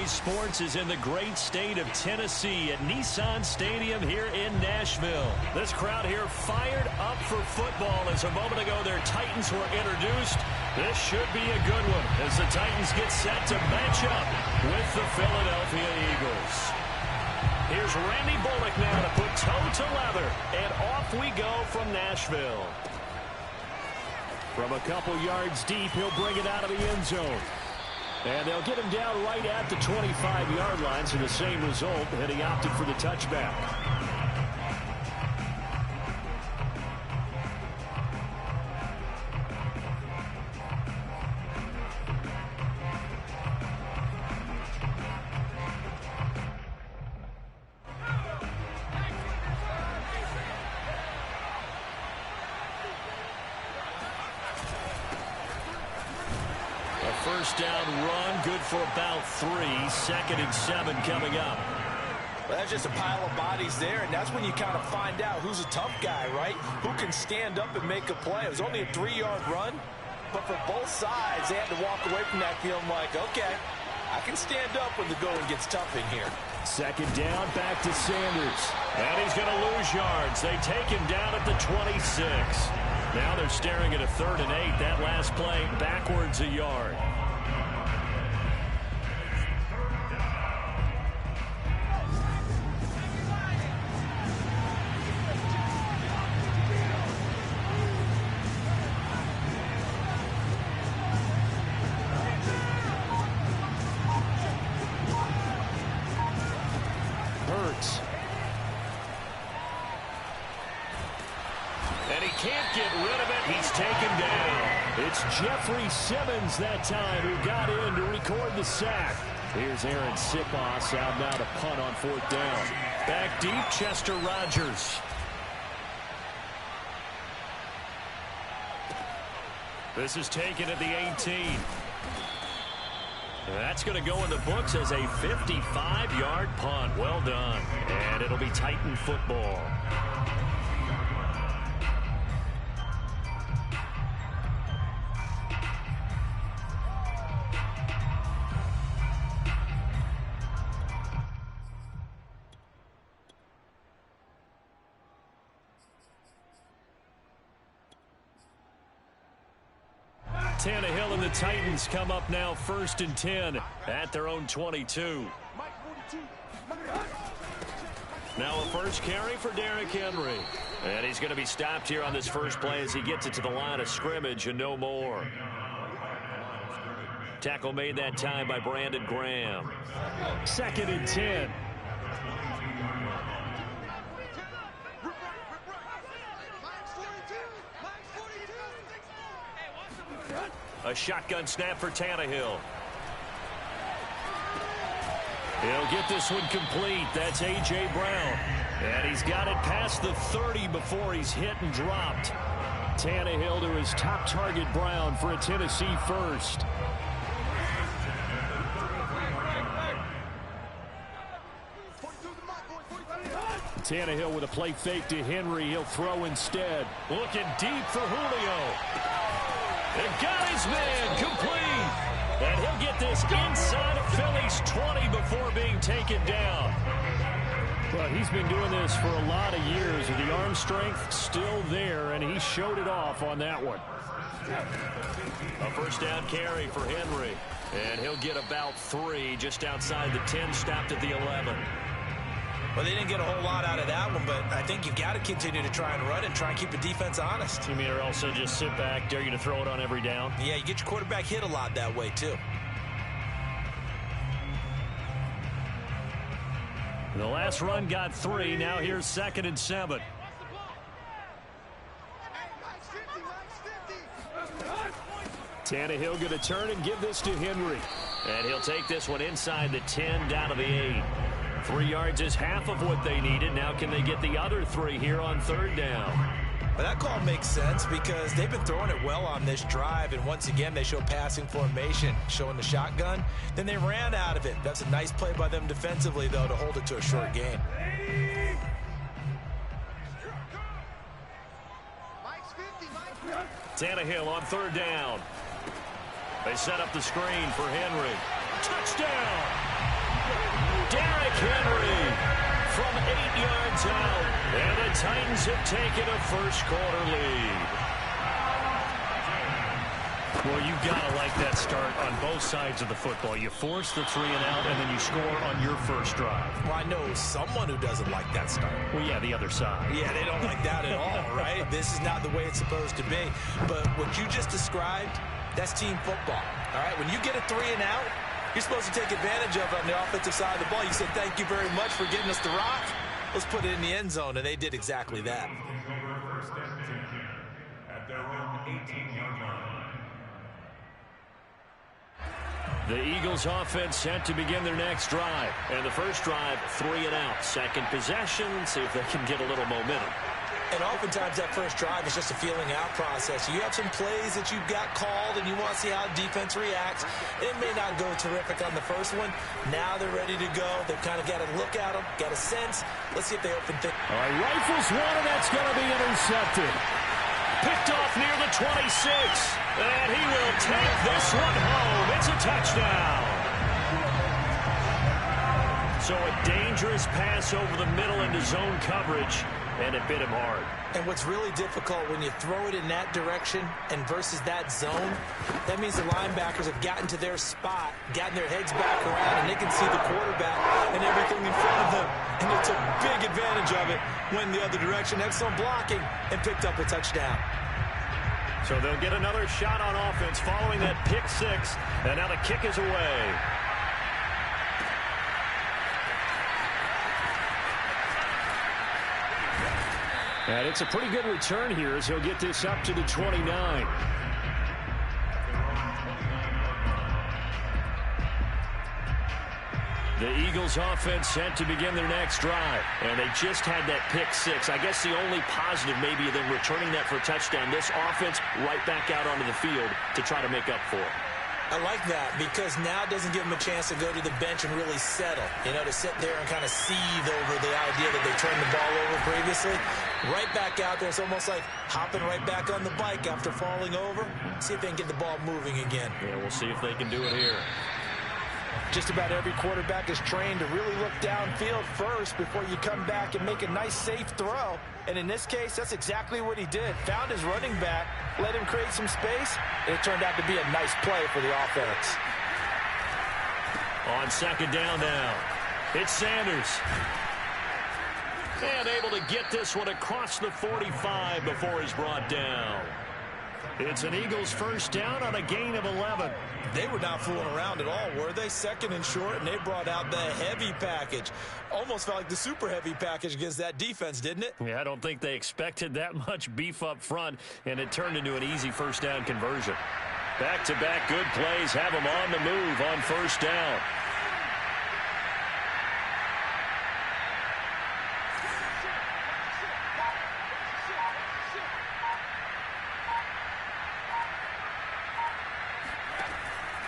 today's sports is in the great state of Tennessee at Nissan Stadium here in Nashville. This crowd here fired up for football as a moment ago their Titans were introduced. This should be a good one as the Titans get set to match up with the Philadelphia Eagles. Here's Randy Bullock now to put toe to leather, and off we go from Nashville. From a couple yards deep, he'll bring it out of the end zone. And they'll get him down right at the 25-yard line, so the same result, and he opted for the touchback. First down run, good for about 3. 2nd and 7 coming up. Well, that's just a pile of bodies there, and that's when you kind of find out who's a tough guy, right? Who can stand up and make a play. It was only a 3-yard run, but for both sides, they had to walk away from that feeling like, okay, I can stand up when the going gets tough in here. 2nd down, back to Sanders. And he's going to lose yards. They take him down at the 26. Now they're staring at a 3rd and 8. That last play backwards a yard. And he can't get rid of it. He's taken down. It's Jeffrey Simmons that time who got in to record the sack. Here's Aaron Sipos out now to punt on 4th down. Back deep, Chester Rogers. This is taken at the 18. That's going to go in the books as a 55-yard punt. Well done. And it'll be Titan football. Tannehill and the Titans come up now 1st and 10 at their own 22. Now a first carry for Derrick Henry. And he's going to be stopped here on this first play as he gets it to the line of scrimmage and no more. Tackle made that time by Brandon Graham. 2nd and 10. A shotgun snap for Tannehill. He'll get this one complete. That's A.J. Brown. And he's got it past the 30 before he's hit and dropped. Tannehill to his top target, Brown, for a Tennessee first. Tannehill with a play fake to Henry. He'll throw instead. Looking deep for Julio. And got his man complete. And he'll get this inside of Philly's 20 before being taken down. Well, he's been doing this for a lot of years. The arm strength still there, and he showed it off on that one. A first down carry for Henry. And he'll get about 3 just outside the 10, stopped at the 11. Well, they didn't get a whole lot out of that one, but I think you've got to continue to try and run and try and keep the defense honest. You mean or also just sit back, dare you to throw it on every down? Yeah, you get your quarterback hit a lot that way, too. The last run got 3. Now here's 2nd and 7. Tannehill going to turn and give this to Henry. And he'll take this one inside the 10, down to the 8. 3 yards is half of what they needed. Now can they get the other 3 here on 3rd down? But that call makes sense because they've been throwing it well on this drive, and once again they show passing formation, showing the shotgun. Then they ran out of it. That's a nice play by them defensively, though, to hold it to a short gain. Tannehill on 3rd down. They set up the screen for Henry. Touchdown! Derrick Henry from 8 yards out. And the Titans have taken a first-quarter lead. Well, you've got to like that start on both sides of the football. You force the 3 and out, and then you score on your first drive. Well, I know someone who doesn't like that start. Well, yeah, the other side. Yeah, they don't like that at all, right? This is not the way it's supposed to be. But what you just described, that's team football, all right? When you get a 3 and out, you're supposed to take advantage of it on the offensive side of the ball. You said, thank you very much for getting us the rock. Let's put it in the end zone, and they did exactly that. At their own 18-yard line. The Eagles offense set to begin their next drive. And the first drive, 3 and out. Second possession, see if they can get a little momentum. And oftentimes that first drive is just a feeling out process. You have some plays that you've got called and you want to see how defense reacts. It may not go terrific on the first one. Now they're ready to go. They've kind of got to look at them, got a sense. Let's see if they open things. All right, rifles one, and that's going to be intercepted. Picked off near the 26. And he will take this one home. It's a touchdown. So a dangerous pass over the middle into zone coverage, and it bit him hard. And what's really difficult when you throw it in that direction and versus that zone, that means the linebackers have gotten to their spot, gotten their heads back around, and they can see the quarterback and everything in front of them. And they took big advantage of it, went the other direction, excellent blocking, and picked up a touchdown. So they'll get another shot on offense following that pick 6, and now the kick is away. And it's a pretty good return here as he'll get this up to the 29. The Eagles offense set to begin their next drive. And they just had that pick 6. I guess the only positive maybe of them returning that for a touchdown. This offense right back out onto the field to try to make up for it. I like that because now it doesn't give them a chance to go to the bench and really settle. You know, to sit there and kind of seethe over the idea that they turned the ball over previously. Right back out there. It's almost like hopping right back on the bike after falling over. See if they can get the ball moving again. Yeah, we'll see if they can do it here. Just about every quarterback is trained to really look downfield first before you come back and make a nice, safe throw. And in this case, that's exactly what he did. Found his running back, let him create some space, and it turned out to be a nice play for the offense. On second down now, it's Sanders. And able to get this one across the 45 before he's brought down. It's an Eagles first down on a gain of 11. They were not fooling around at all, were they? Second and short, and they brought out the heavy package. Almost felt like the super heavy package against that defense, didn't it? Yeah, I don't think they expected that much beef up front, and it turned into an easy first down conversion. Back-to-back good plays have them on the move on first down.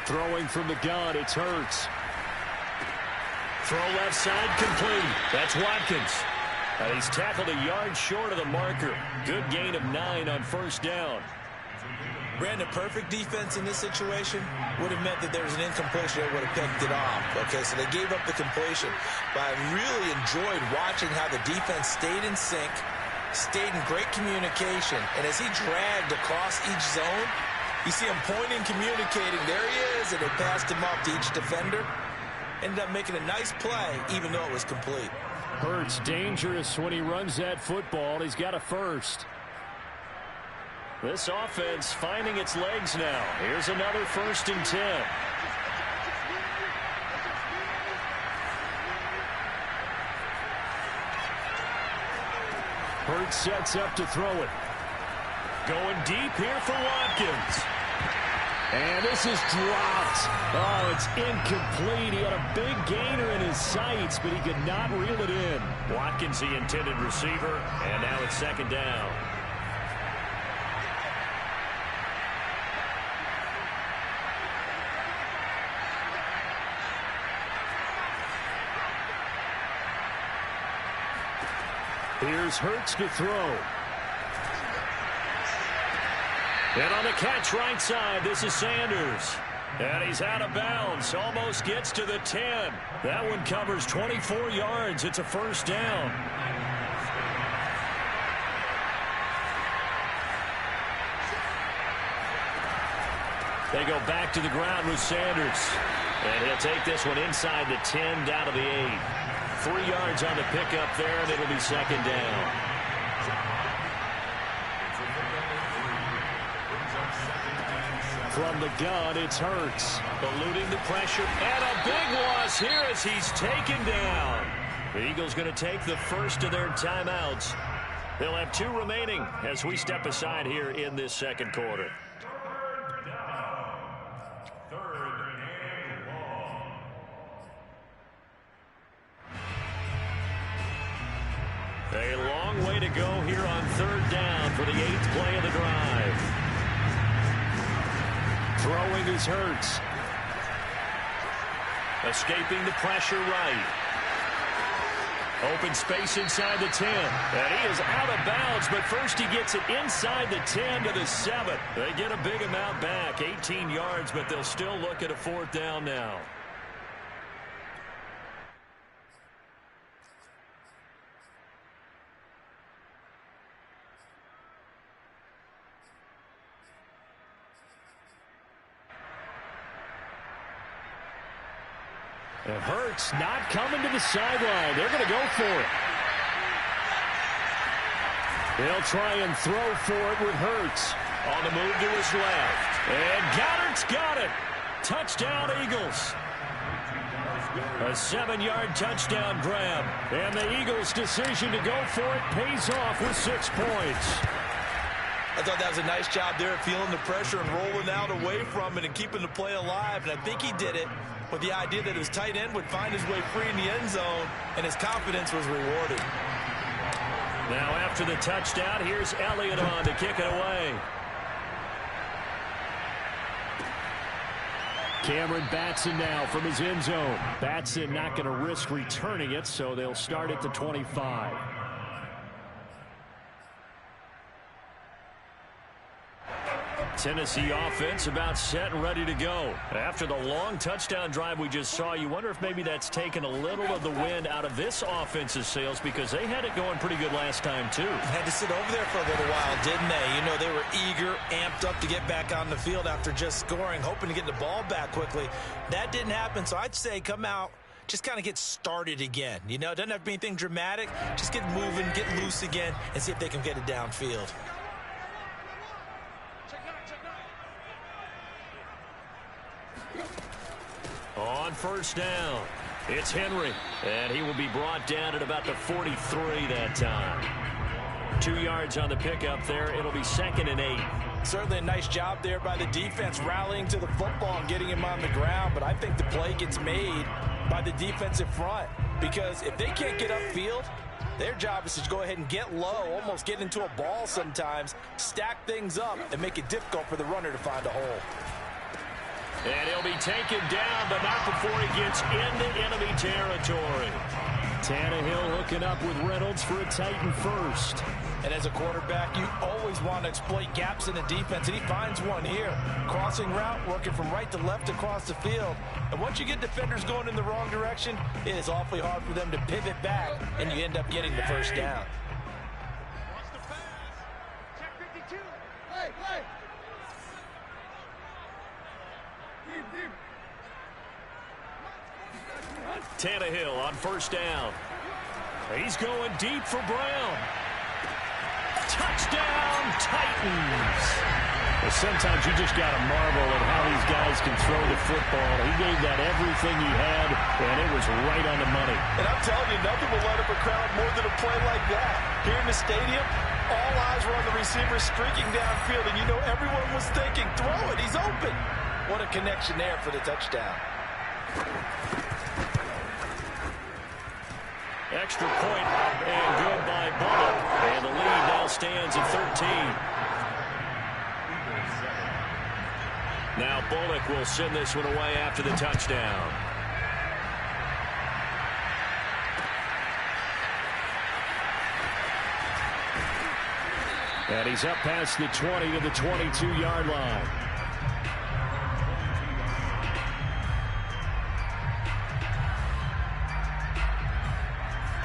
Throwing from the gun, it's Hurts. Throw left side complete. That's Watkins. And he's tackled a yard short of the marker. Good gain of 9 on first down. Brandon, perfect defense in this situation would have meant that there was an incompletion that would have picked it off. Okay, so they gave up the completion. But I really enjoyed watching how the defense stayed in sync, stayed in great communication. And as he dragged across each zone, you see him pointing, communicating. There he is, and they passed him off to each defender. Ended up making a nice play, even though it was complete. Hurts dangerous when he runs that football. He's got a first. This offense finding its legs now. Here's another 1st and 10. Hurts sets up to throw it. Going deep here for Watkins. And this is dropped. Oh, it's incomplete. He had a big gainer in his sights, but he could not reel it in. Watkins, the intended receiver, and now it's second down. Here's Hurts to throw. And on the catch right side, this is Sanders. And he's out of bounds. Almost gets to the 10. That one covers 24 yards. It's a first down. They go back to the ground with Sanders. And he'll take this one inside the 10 down to the 8. 3 yards on the pickup there, and it'll be second down. From the gun, it's Hurts. Eluding the pressure. And a big loss here as he's taken down. The Eagles going to take the first of their timeouts. They'll have 2 remaining as we step aside here in this second quarter. A long way to go here on third down for the 8th play of the drive. Throwing is Hurts. Escaping the pressure right. Open space inside the 10. And he is out of bounds, but first he gets it inside the 10 to the 7. They get a big amount back, 18 yards, but they'll still look at a 4th down now. And Hurts not coming to the sideline. They're going to go for it. They'll try and throw for it with Hurts. On the move to his left. And Goddard's got it. Touchdown, Eagles. A 7-yard touchdown grab. And the Eagles' decision to go for it pays off with 6 points. I thought that was a nice job there, feeling the pressure and rolling out away from it and keeping the play alive. And I think he did it with the idea that his tight end would find his way free in the end zone, and his confidence was rewarded. Now after the touchdown, here's Elliott on to kick it away. Cameron Batson now from his end zone. Batson not going to risk returning it, so they'll start at the 25. Tennessee offense about set and ready to go. After the long touchdown drive we just saw, you wonder if maybe that's taken a little of the wind out of this offense's sails, because they had it going pretty good last time too. Had to sit over there for a little while, didn't they? You know, they were eager, amped up to get back on the field after just scoring, hoping to get the ball back quickly. That didn't happen, so I'd say come out, just kind of get started again. You know, it doesn't have to be anything dramatic. Just get moving, get loose again, and see if they can get it downfield. On first down, it's Henry, and he will be brought down at about the 43 that time. 2 yards on the pickup there. It'll be 2nd and 8. Certainly a nice job there by the defense, rallying to the football and getting him on the ground, but I think the play gets made by the defensive front, because if they can't get upfield, their job is to go ahead and get low, almost get into a ball sometimes, stack things up, and make it difficult for the runner to find a hole. And he'll be taken down, but not before he gets into enemy territory. Tannehill hooking up with Reynolds for a Titan first. And as a quarterback, you always want to exploit gaps in the defense, and he finds one here. Crossing route, working from right to left across the field. And once you get defenders going in the wrong direction, it is awfully hard for them to pivot back, and you end up getting the first down. Tannehill on first down. He's going deep for Brown. Touchdown, Titans. Well, sometimes you just got to marvel at how these guys can throw the football. He gave that everything he had, and it was right on the money. And I'm telling you, nothing will light up a crowd more than a play like that. Here in the stadium, all eyes were on the receiver streaking downfield, and you know everyone was thinking, throw it, he's open. What a connection there for the touchdown. Extra point, and good by Bullock. And the lead now stands at 13. Now Bullock will send this one away after the touchdown. And he's up past the 20 to the 22-yard line.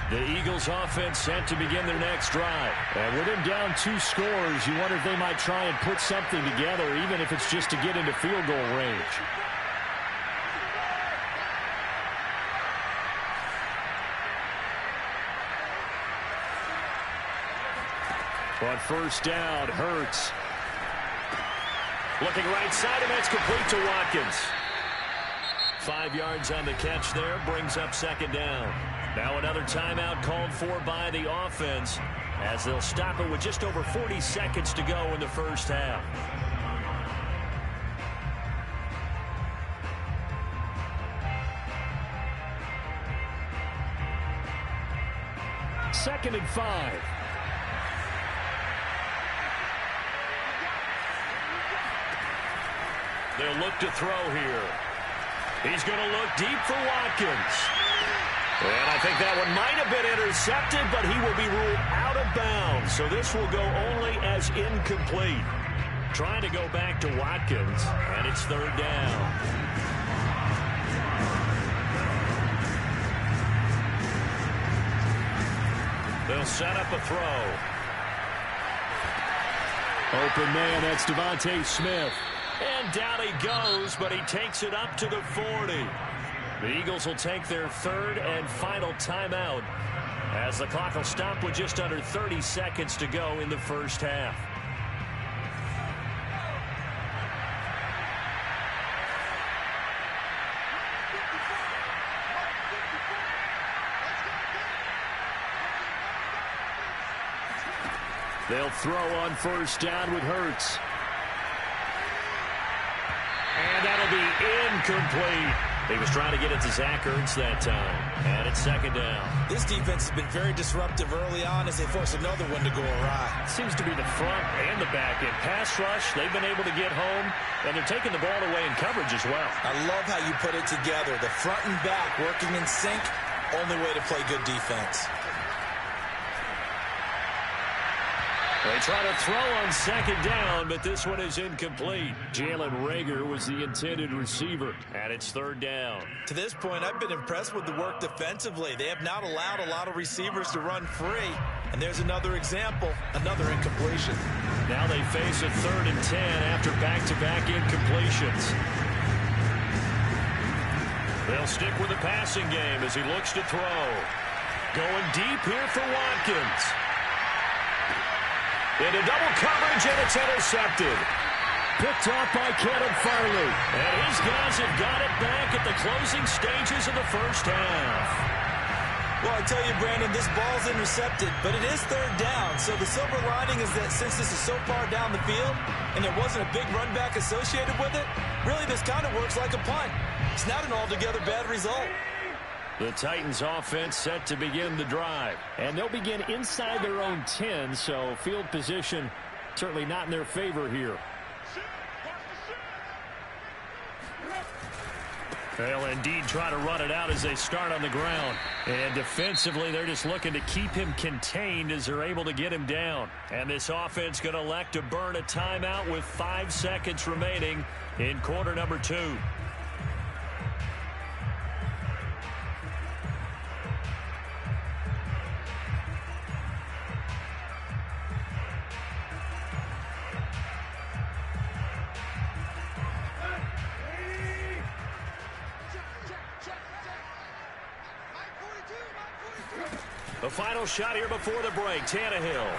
The Eagles offense set to begin their next drive. And with them down 2 scores, you wonder if they might try and put something together, even if it's just to get into field goal range. On first down, Hurts. Looking right side, and that's complete to Watkins. 5 yards on the catch there, brings up second down. Now another timeout called for by the offense as they'll stop it with just over 40 seconds to go in the first half. Second and 5. They'll look to throw here. He's going to look deep for Watkins. And I think that one might have been intercepted, but he will be ruled out of bounds. So this will go only as incomplete. Trying to go back to Watkins, and it's third down. They'll set up a throw. Open man, that's Devontae Smith. And down he goes, but he takes it up to the 40. The Eagles will take their third and final timeout as the clock will stop with just under 30 seconds to go in the first half. They'll throw on first down with Hurts. And that'll be incomplete. He was trying to get it to Zach Ertz that time. And it's second down. This defense has been very disruptive early on as they force another one to go awry. Seems to be the front and the back end. Pass rush, they've been able to get home, and they're taking the ball away in coverage as well. I love how you put it together. The front and back working in sync, only way to play good defense. They try to throw on second down, but this one is incomplete. Jalen Reagor was the intended receiver, and it's third down. To this point, I've been impressed with the work defensively. They have not allowed a lot of receivers to run free. And there's another example, another incompletion. Now they face a 3rd and 10 after back-to-back incompletions. They'll stick with the passing game as he looks to throw. Going deep here for Watkins. Into double coverage, and it's intercepted. Picked off by Kevin Farley. And his guys have got it back at the closing stages of the first half. Well, I tell you, Brandon, this ball's intercepted, but it is third down. So the silver lining is that since this is so far down the field and there wasn't a big run back associated with it, really this kind of works like a punt. It's not an altogether bad result. The Titans offense set to begin the drive. And they'll begin inside their own 10, so field position certainly not in their favor here. They'll indeed try to run it out as they start on the ground. And defensively, they're just looking to keep him contained as they're able to get him down. And this offense going to elect to burn a timeout with 5 seconds remaining in quarter number 2. The final shot here before the break, Tannehill.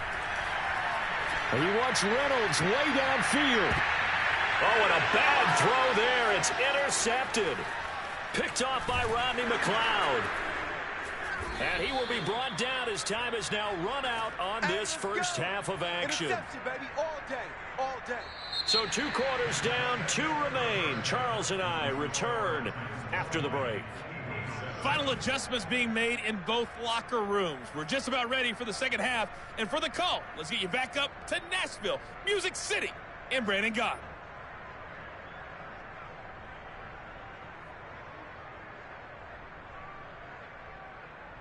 He wants Reynolds way downfield. Oh, and a bad throw there. It's intercepted. Picked off by Rodney McLeod. And he will be brought down as time is now run out on this first half of action. Interception, baby, all day, all day. So 2 quarters down, 2 remain. Charles and I return after the break. Final adjustments being made in both locker rooms. We're just about ready for the second half. And for the call, let's get you back up to Nashville, Music City, and Brandon Gott.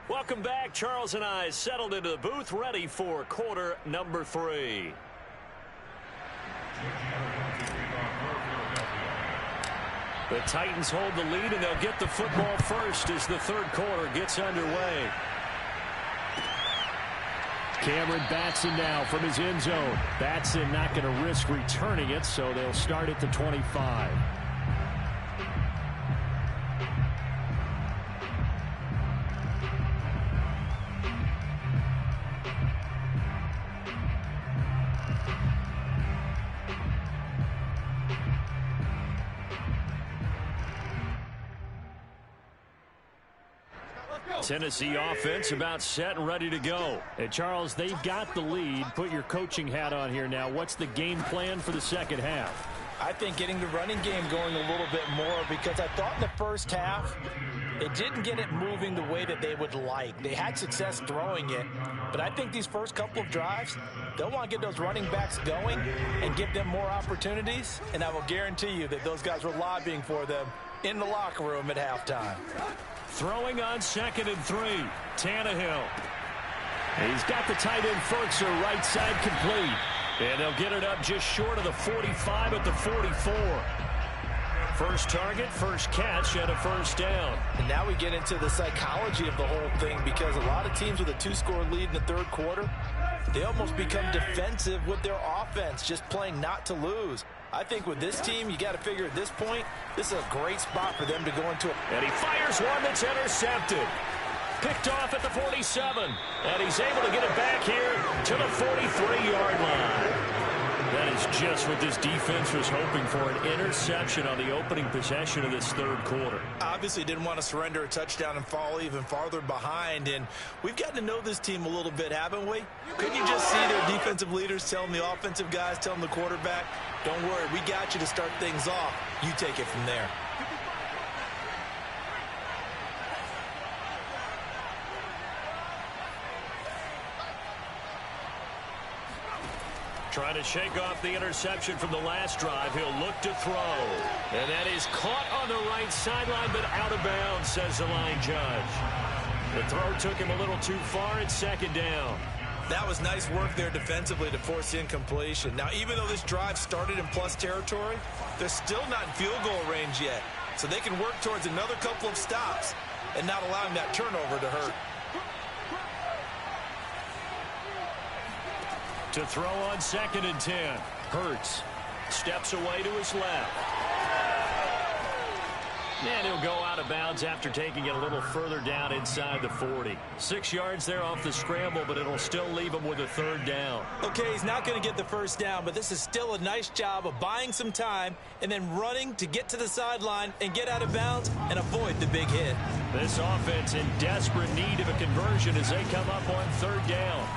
Welcome back. Charles and I settled into the booth, ready for quarter number 3. The Titans hold the lead, and they'll get the football first as the third quarter gets underway. Cameron Batson now from his end zone. Batson not going to risk returning it, so they'll start at the 25. Tennessee offense about set and ready to go. And Charles, they've got the lead. Put your coaching hat on here now. What's the game plan for the second half? I think getting the running game going a little bit more, because I thought in the first half they didn't get it moving the way that they would like. They had success throwing it, but I think these first couple of drives, they'll want to get those running backs going and give them more opportunities, and I will guarantee you that those guys were lobbying for them in the locker room at halftime. Throwing on 2nd and 3. Tannehill. He's got the tight end Ferkser right side complete. And they'll get it up just short of the 45 at the 44. First target, first catch, and a first down. And now we get into the psychology of the whole thing, because a lot of teams with a 2-score lead in the third quarter, they almost become defensive with their offense, just playing not to lose. I think with this team, you got to figure at this point, this is a great spot for them to go into it. And he fires one that's intercepted. Picked off at the 47. And he's able to get it back here to the 43-yard line. That is just what this defense was hoping for, an interception on the opening possession of this third quarter. Obviously didn't want to surrender a touchdown and fall even farther behind, and we've gotten to know this team a little bit, haven't we? Couldn't you just see their defensive leaders telling the offensive guys, telling the quarterback, don't worry, we got you to start things off. You take it from there. Trying to shake off the interception from the last drive. He'll look to throw. And that is caught on the right sideline, but out of bounds, says the line judge. The throw took him a little too far. It's 2nd down. That was nice work there defensively to force incompletion. Now, even though this drive started in plus territory, they're still not in field goal range yet. So they can work towards another couple of stops and not allowing that turnover to hurt. To throw on 2nd and 10. Hurts steps away to his left. And he'll go out of bounds after taking it a little further down inside the 40. 6 yards there off the scramble, but it'll still leave him with a 3rd down. Okay, he's not going to get the first down, but this is still a nice job of buying some time and then running to get to the sideline and get out of bounds and avoid the big hit. This offense in desperate need of a conversion as they come up on 3rd down.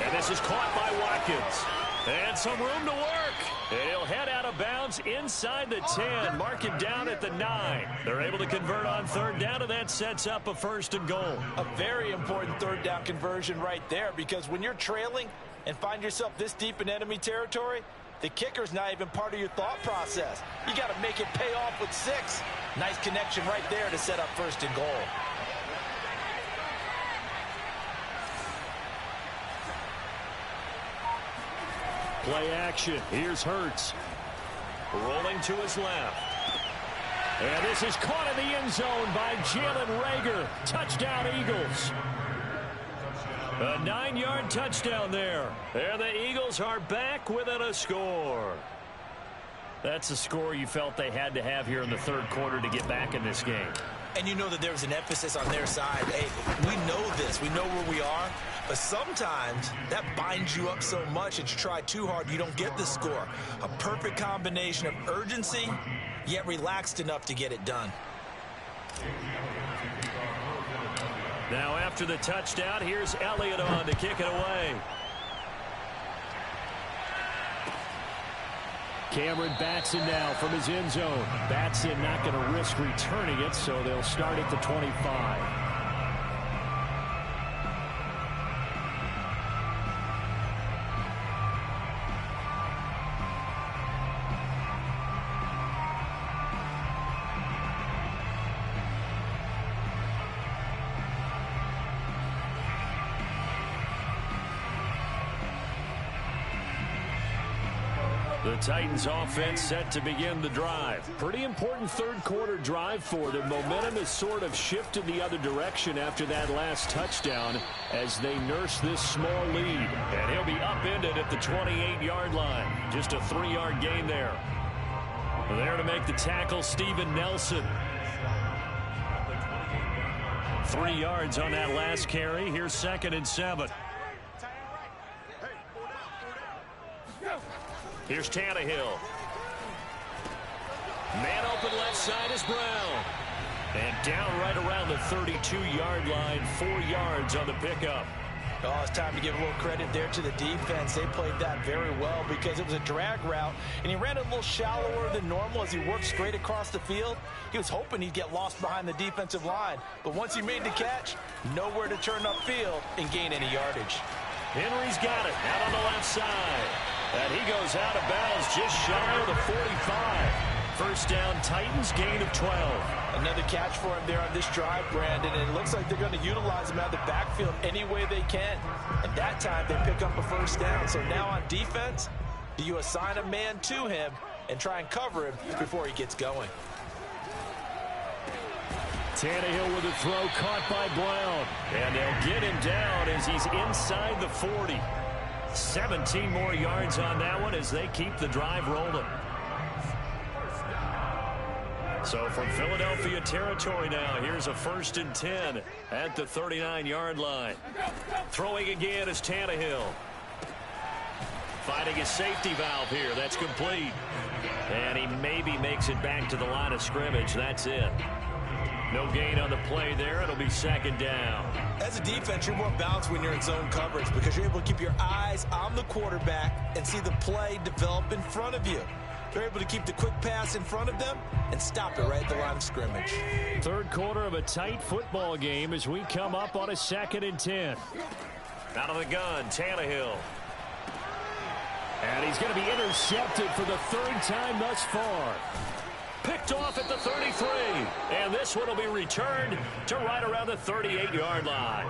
And this is caught by Watkins. And some room to work. And he'll head out of bounds inside the 10. Mark him down at the 9. They're able to convert on 3rd down, and that sets up a 1st and goal. A very important 3rd down conversion right there, because when you're trailing and find yourself this deep in enemy territory, the kicker's not even part of your thought process. You got to make it pay off with 6. Nice connection right there to set up 1st and goal. Play action. Here's Hurts. Rolling to his left. And this is caught in the end zone by Jalen Reagor. Touchdown, Eagles. A 9-yard touchdown there. And the Eagles are back within a score. That's a score you felt they had to have here in the third quarter to get back in this game. And you know that there was an emphasis on their side. Hey, we know this. We know where we are. But sometimes that binds you up so much that you try too hard, you don't get the score. A perfect combination of urgency, yet relaxed enough to get it done. Now after the touchdown, here's Elliott on to kick it away. Cameron Batson now from his end zone. Batson not going to risk returning it, so they'll start at the 25. The Titans offense set to begin the drive. Pretty important third quarter drive for them. Momentum has sort of shifted the other direction after that last touchdown as they nurse this small lead. And he'll be upended at the 28-yard line. Just a 3-yard gain there. There to make the tackle, Steven Nelson. 3 yards on that last carry. Here's 2nd and 7. Here's Tannehill. Man open left side is Brown. And down right around the 32-yard line, 4 yards on the pickup. Oh, it's time to give a little credit there to the defense. They played that very well because it was a drag route, and he ran a little shallower than normal as he worked straight across the field. He was hoping he'd get lost behind the defensive line, but once he made the catch, nowhere to turn upfield and gain any yardage. Henry's got it out on the left side. And he goes out of bounds just shy of the 45. First down, Titans, gain of 12. Another catch for him there on this drive, Brandon, and it looks like they're going to utilize him out of the backfield any way they can. And that time they pick up a first down. So now on defense, do you assign a man to him and try and cover him before he gets going? Tannehill with a throw caught by Brown. And they'll get him down as he's inside the 40. 17 more yards on that one as they keep the drive rolling. So from Philadelphia territory now, here's a 1st and 10 at the 39-yard line. Throwing again is Tannehill. Finding his safety valve here. That's complete. And he maybe makes it back to the line of scrimmage. That's it. No gain on the play there. It'll be 2nd down. As a defense, you're more balanced when you're in zone coverage because you're able to keep your eyes on the quarterback and see the play develop in front of you. They're able to keep the quick pass in front of them and stop it right at the line of scrimmage. Third quarter of a tight football game as we come up on a 2nd and 10. Out of the gun, Tannehill. And he's going to be intercepted for the 3rd time thus far. Picked off at the 33. And this one will be returned to right around the 38-yard line.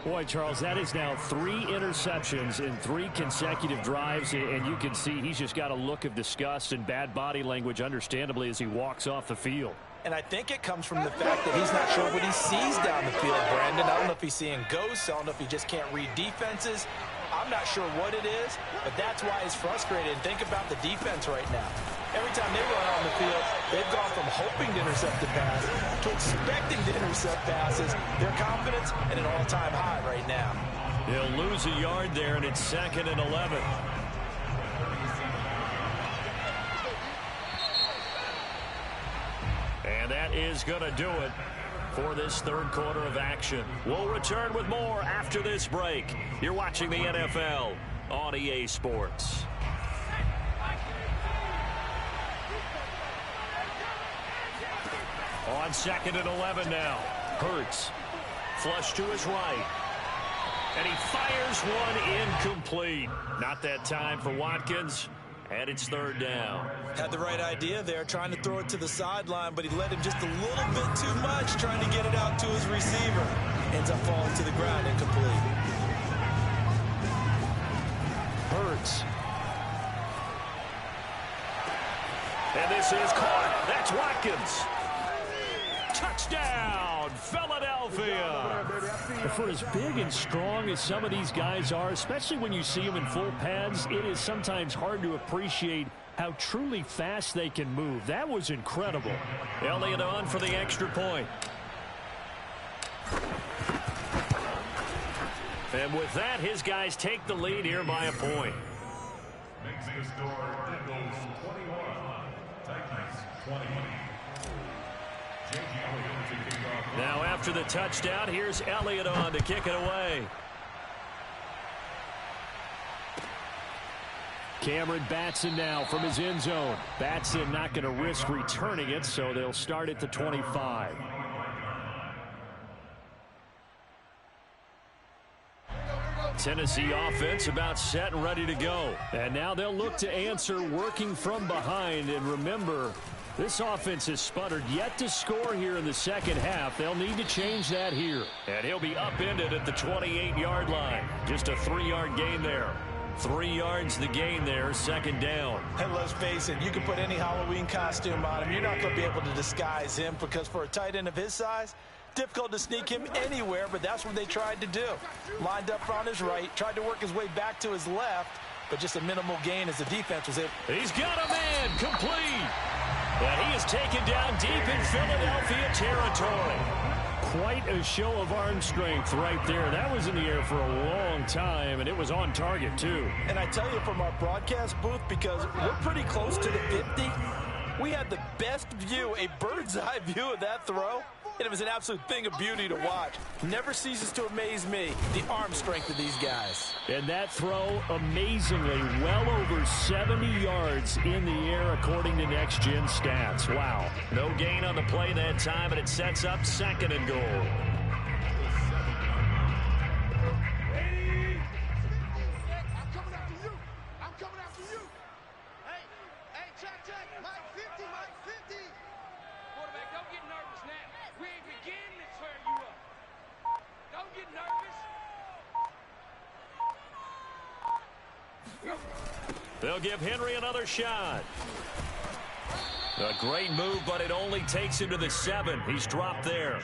Boy, Charles, that is now 3 interceptions in 3 consecutive drives, and you can see he's just got a look of disgust and bad body language, understandably, as he walks off the field. And I think it comes from the fact that he's not sure what he sees down the field, Brandon. I don't know if he's seeing ghosts. I don't know if he just can't read defenses. I'm not sure what it is, but that's why he's frustrated. And think about the defense right now. Every time they run on the field, they've gone from hoping to intercept the pass to expecting to intercept passes. Their confidence at an all-time high right now. He'll lose a yard there, and it's 2nd and 11. And that is going to do it for this third quarter of action. We'll return with more after this break. You're watching the NFL on EA Sports. On 2nd and 11 now. Hurts. Flush to his right. And he fires one incomplete. Not that time for Watkins. And it's 3rd down. Had the right idea there, trying to throw it to the sideline, but he let him just a little bit too much, trying to get it out to his receiver. Ends up falling to the ground incomplete. Hurts. And this is caught. That's Watkins. Touchdown, Philadelphia. For as big and strong as some of these guys are, especially when you see them in full pads, it is sometimes hard to appreciate how truly fast they can move. That was incredible. Elliott on for the extra point. And with that, his guys take the lead here by a point. Makes the score Eagles 21, Titans 20. Now after the touchdown, here's Elliott on to kick it away. Cameron Batson now from his end zone. Batson not going to risk returning it, so they'll start at the 25. Tennessee offense about set and ready to go. And now they'll look to answer working from behind. And remember, this offense has sputtered yet to score here in the second half. They'll need to change that here. And he'll be upended at the 28-yard line. Just a 3-yard gain there. 3 yards the gain there, second down. And let's face it, you can put any Halloween costume on him. You're not going to be able to disguise him because for a tight end of his size, difficult to sneak him anywhere, but that's what they tried to do. Lined up on his right, tried to work his way back to his left, but just a minimal gain as the defense was able. He's got a man, complete. And he is taken down deep in Philadelphia territory. Quite a show of arm strength right there. That was in the air for a long time, and it was on target, too. And I tell you from our broadcast booth, because we're pretty close to the 50, we had the best view, a bird's eye view of that throw. And it was an absolute thing of beauty to watch. Never ceases to amaze me, the arm strength of these guys. And that throw, amazingly, well over 70 yards in the air, according to Next Gen Stats. Wow. No gain on the play that time, and it sets up second and goal. They'll give Henry another shot. A great move, but it only takes him to the 7. He's dropped there.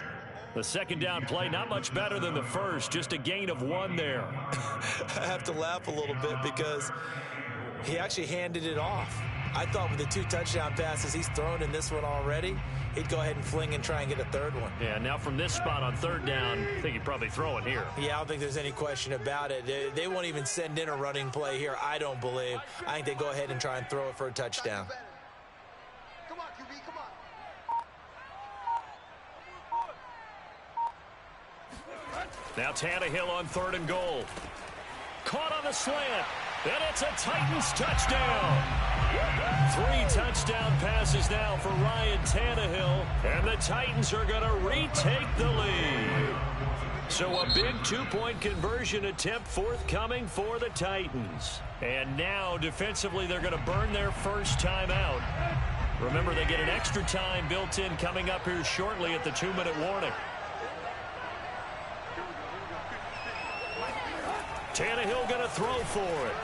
The second down play, not much better than the first, just a gain of 1 there. I have to laugh a little bit because he actually handed it off. I thought with the 2 touchdown passes he's thrown in this one already, he'd go ahead and fling and try and get a third one. Yeah, now from this spot on third down, I think he'd probably throw it here. Yeah, I don't think there's any question about it. They won't even send in a running play here, I don't believe. I think they go ahead and try and throw it for a touchdown. Come on, QB, come on. Now Tannehill on third and goal. Caught on the slant. And it's a Titans touchdown. 3 touchdown passes now for Ryan Tannehill. And the Titans are going to retake the lead. So a big 2-point conversion attempt forthcoming for the Titans. And now defensively they're going to burn their first time out. Remember, they get an extra time built in coming up here shortly at the 2-minute warning. Tannehill going to throw for it.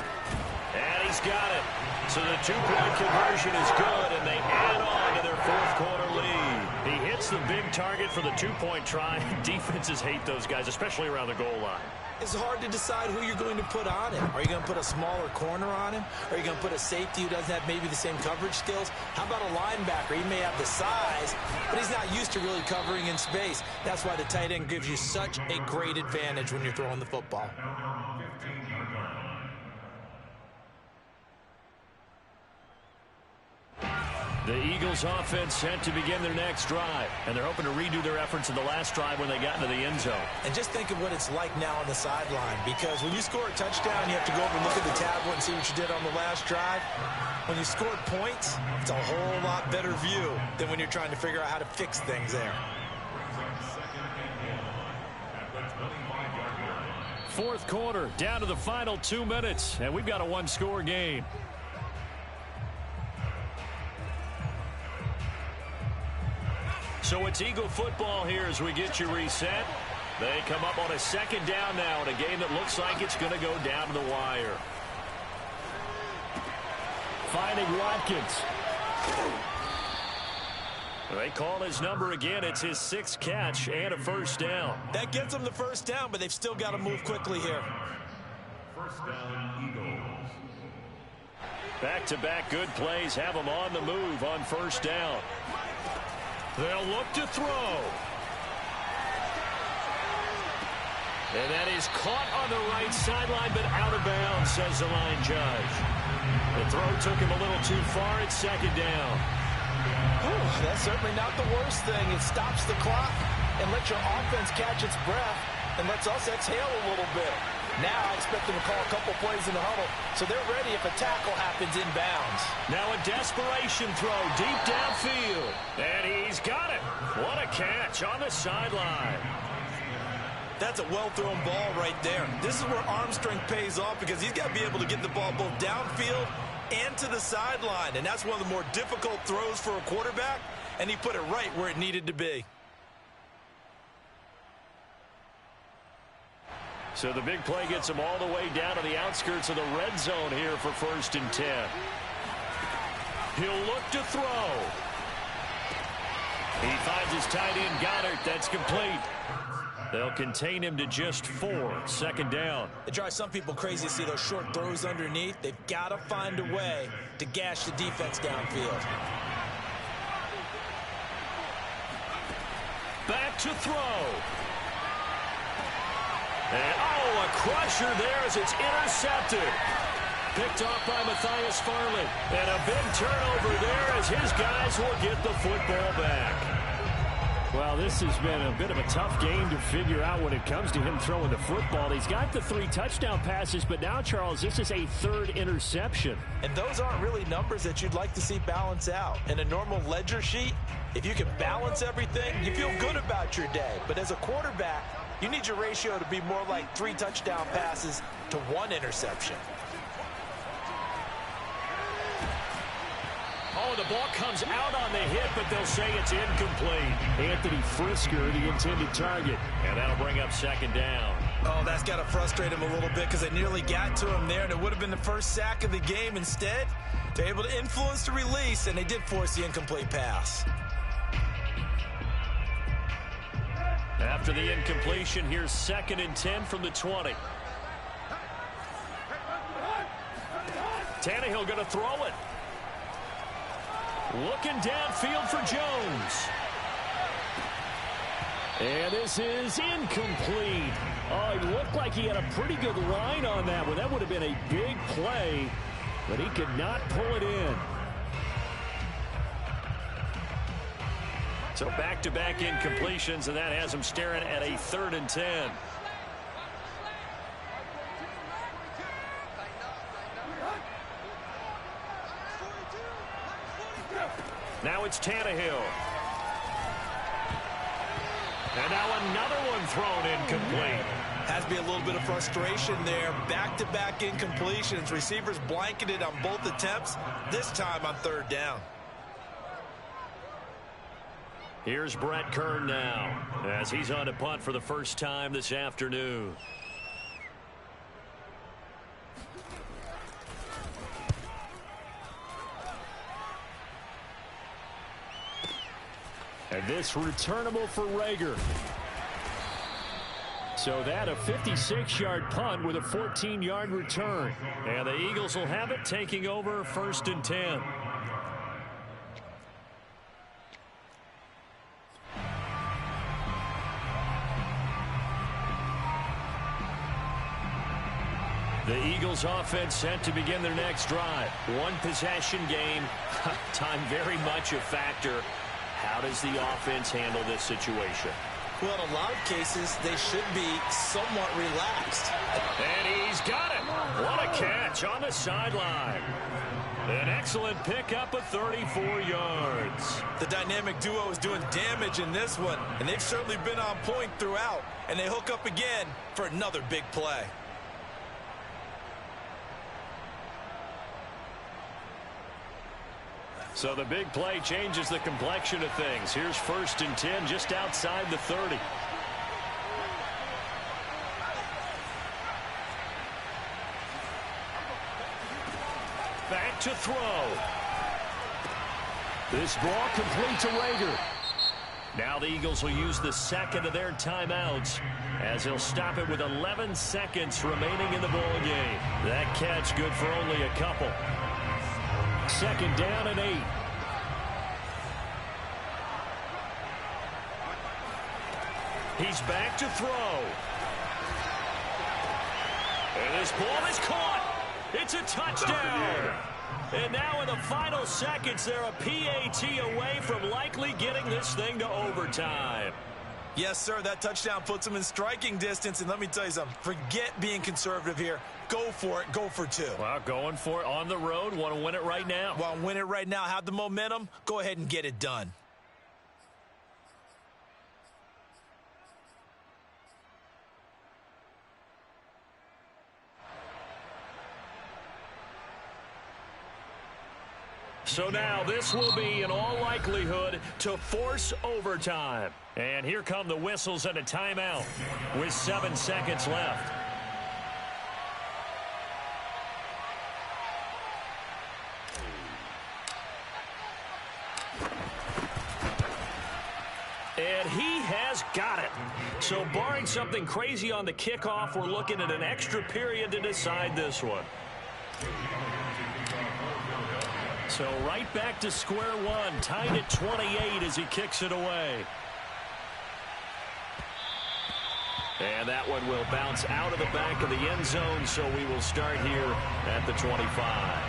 And he's got it. So the 2-point conversion is good, and they add on to their fourth-quarter lead. He hits the big target for the 2-point try. Defenses hate those guys, especially around the goal line. It's hard to decide who you're going to put on him. Are you going to put a smaller corner on him? Are you going to put a safety who doesn't have maybe the same coverage skills? How about a linebacker? He may have the size, but he's not used to really covering in space. That's why the tight end gives you such a great advantage when you're throwing the football. The Eagles offense set to begin their next drive, and they're hoping to redo their efforts in the last drive when they got into the end zone. And just think of what it's like now on the sideline, because when you score a touchdown, you have to go over and look at the tablet and see what you did on the last drive. When you scored points, it's a whole lot better view than when you're trying to figure out how to fix things there. Fourth quarter, down to the final 2 minutes, and we've got a 1-score game. So it's Eagle football here as we get you reset. They come up on a second down now in a game that looks like it's going to go down to the wire. Finding Watkins. They call his number again. It's his 6th catch and a first down. That gets them the first down, but they've still got to move quickly here. First down, Eagles. Back-to-back good plays have them on the move on first down. They'll look to throw. And that is caught on the right sideline, but out of bounds, says the line judge. The throw took him a little too far. It's second down. That's certainly not the worst thing. It stops the clock and lets your offense catch its breath and lets us exhale a little bit. Now I expect them to call a couple plays in the huddle, so they're ready if a tackle happens inbounds. Now a desperation throw deep downfield. And he's got it. What a catch on the sideline. That's a well-thrown ball right there. This is where arm strength pays off because he's got to be able to get the ball both downfield and to the sideline. And that's one of the more difficult throws for a quarterback, and he put it right where it needed to be. So the big play gets him all the way down to the outskirts of the red zone here for 1st and 10. He'll look to throw. He finds his tight end, Goddard. That's complete. They'll contain him to just 4. 2nd down. It drives some people crazy to see those short throws underneath. They've got to find a way to gash the defense downfield. Back to throw. And, oh, a crusher there as it's intercepted. Picked off by Matthias Farley. And a big turnover there as his guys will get the football back. Well, this has been a bit of a tough game to figure out when it comes to him throwing the football. He's got the 3 touchdown passes, but now, Charles, this is a 3rd interception. And those aren't really numbers that you'd like to see balance out. In a normal ledger sheet, if you can balance everything, you feel good about your day. But as a quarterback, you need your ratio to be more like 3 touchdown passes to 1 interception. Oh, the ball comes out on the hit, but they'll say it's incomplete. Anthony Frisker, the intended target. And that'll bring up 2nd down. Oh, that's got to frustrate him a little bit because they nearly got to him there, and it would have been the first sack of the game. Instead, they're able to influence the release, and they did force the incomplete pass. After the incompletion, here's 2nd and 10 from the 20. Tannehill going to throw it. Looking downfield for Jones. And this is incomplete. Oh, it looked like he had a pretty good line on that one. That would have been a big play, but he could not pull it in. So back-to-back incompletions, and that has him staring at a 3rd and 10. Now it's Tannehill. And now another one thrown incomplete. Has to be a little bit of frustration there. Back-to-back incompletions. Receivers blanketed on both attempts, this time on 3rd down. Here's Brett Kern now as he's on to punt for the first time this afternoon. And this returnable for Rager. So that a 56-yard punt with a 14-yard return. And the Eagles will have it, taking over 1st and 10. The Eagles offense set to begin their next drive. 1 possession game. Time very much a factor. How does the offense handle this situation? Well, in a lot of cases, they should be somewhat relaxed. And he's got it. What a catch on the sideline. An excellent pickup of 34 yards. The dynamic duo is doing damage in this one, and they've certainly been on point throughout. And they hook up again for another big play. So the big play changes the complexion of things. Here's 1st and 10 just outside the 30. Back to throw. This ball complete to Rager. Now the Eagles will use the 2nd of their timeouts as they'll stop it with 11 seconds remaining in the ball game. That catch good for only a couple. 2nd down and 8. He's back to throw. And this ball is caught. It's a touchdown. And now in the final seconds, they're a PAT away from likely getting this thing to overtime. Yes, sir, that touchdown puts them in striking distance. And let me tell you something, forget being conservative here. Go for it. Go for 2. Well, going for it on the road. Want to win it right now. Want to win it right now. Have the momentum. Go ahead and get it done. So now this will be, in all likelihood, to force overtime. And here come the whistles and a timeout with 7 seconds left. And he has got it. So barring something crazy on the kickoff, we're looking at an extra period to decide this one. So right back to square one, tied at 28 as he kicks it away. And that one will bounce out of the back of the end zone, so we will start here at the 25.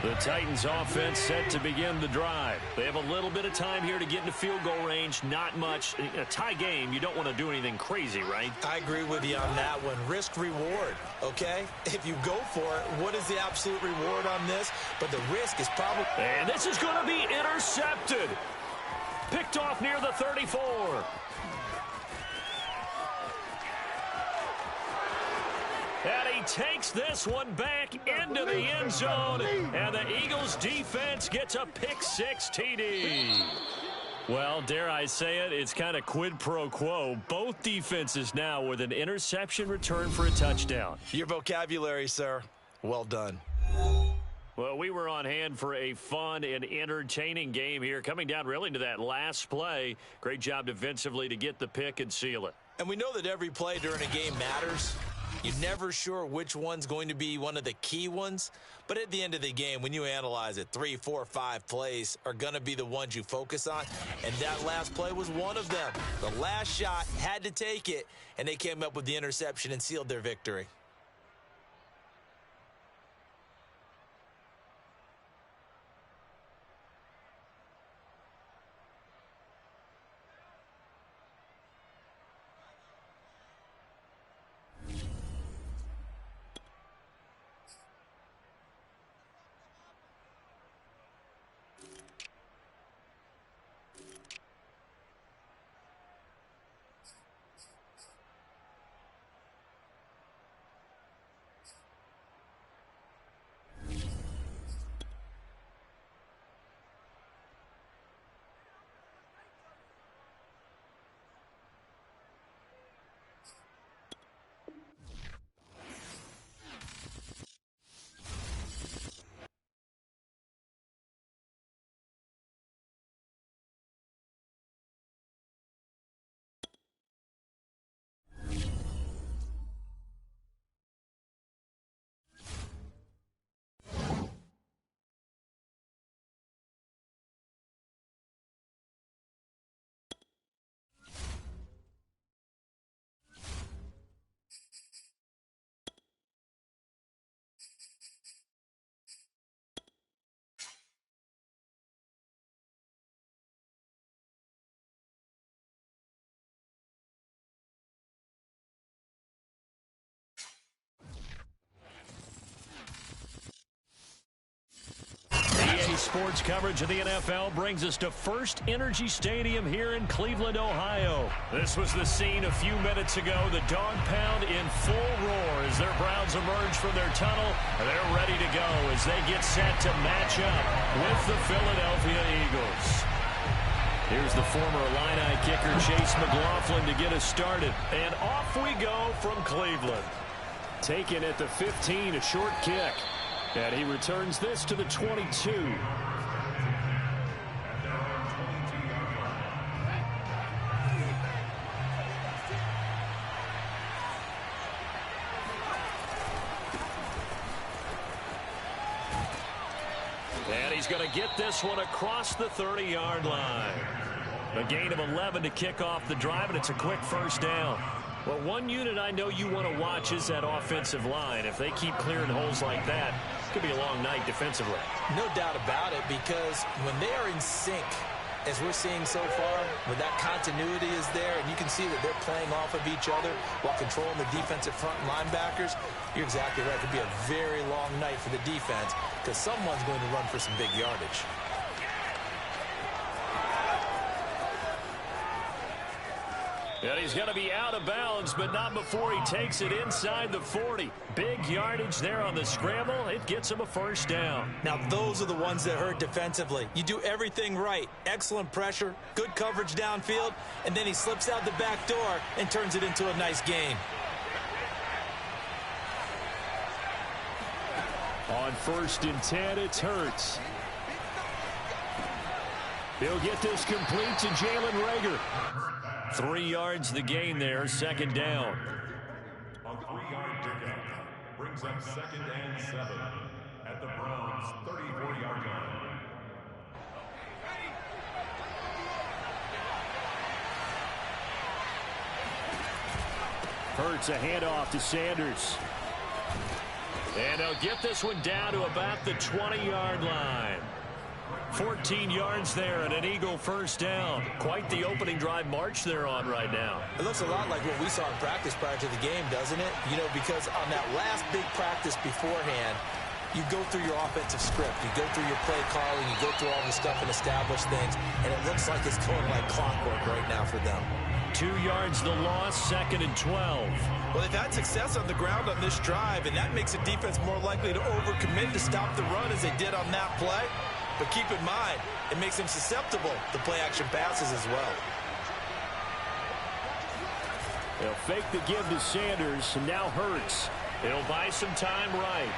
The Titans offense set to begin the drive. They have a little bit of time here to get into field goal range. Not much. In a tie game, you don't want to do anything crazy, right? I agree with you on that one. Risk reward, okay? If you go for it, what is the absolute reward on this? But the risk is probably... And this is going to be intercepted. Picked off near the 34. And he takes this one back into the end zone, and the Eagles defense gets a pick-six TD. Well, dare I say it, it's kind of quid pro quo. Both defenses now with an interception return for a touchdown. Your vocabulary, sir. Well done. Well, we were on hand for a fun and entertaining game here, coming down really to that last play. Great job defensively to get the pick and seal it. And we know that every play during a game matters. You're never sure which one's going to be one of the key ones. But at the end of the game, when you analyze it, 3, 4, 5 plays are going to be the ones you focus on. And that last play was one of them. The last shot had to take it, and they came up with the interception and sealed their victory. Sports coverage of the NFL brings us to First Energy Stadium here in Cleveland, Ohio. This was the scene a few minutes ago. The dog pound in full roar as their Browns emerge from their tunnel. They're ready to go as they get set to match up with the Philadelphia Eagles. Here's the former Illini kicker Chase McLaughlin to get us started. And off we go from Cleveland. Taken at the 15, a short kick. And he returns this to the 22. And he's going to get this one across the 30-yard line. A gain of 11 to kick off the drive, and it's a quick first down. Well, one unit I know you want to watch is that offensive line. If they keep clearing holes like that, it could be a long night defensively. No doubt about it, because when they are in sync, as we're seeing so far, when that continuity is there, and you can see that they're playing off of each other while controlling the defensive front linebackers, you're exactly right. It could be a very long night for the defense because someone's going to run for some big yardage. And he's going to be out of bounds, but not before he takes it inside the 40. Big yardage there on the scramble. It gets him a first down. Now, those are the ones that hurt defensively. You do everything right. Excellent pressure, good coverage downfield, and then he slips out the back door and turns it into a nice gain. On 1st and 10, it's Hurts. He'll get this complete to Jalen Reagor. 3 yards the gain there, 2nd down. A 3-yard pickup brings up 2nd and 7 at the Browns' 34-yard line. Hurts a handoff to Sanders. And they'll get this one down to about the 20-yard line. 14 yards there and an Eagle first down. Quite the opening drive march they're on right now. It looks a lot like what we saw in practice prior to the game, doesn't it? You know, because on that last big practice beforehand, you go through your offensive script. You go through your play calling. You go through all the stuff and establish things. And it looks like it's going like clockwork right now for them. 2 yards the loss, 2nd and 12. Well, they've had success on the ground on this drive, and that makes a defense more likely to overcommit to stop the run as they did on that play. But keep in mind, it makes them susceptible to play-action passes as well. They'll fake the give to Sanders, and now Hurts. He'll buy some time right.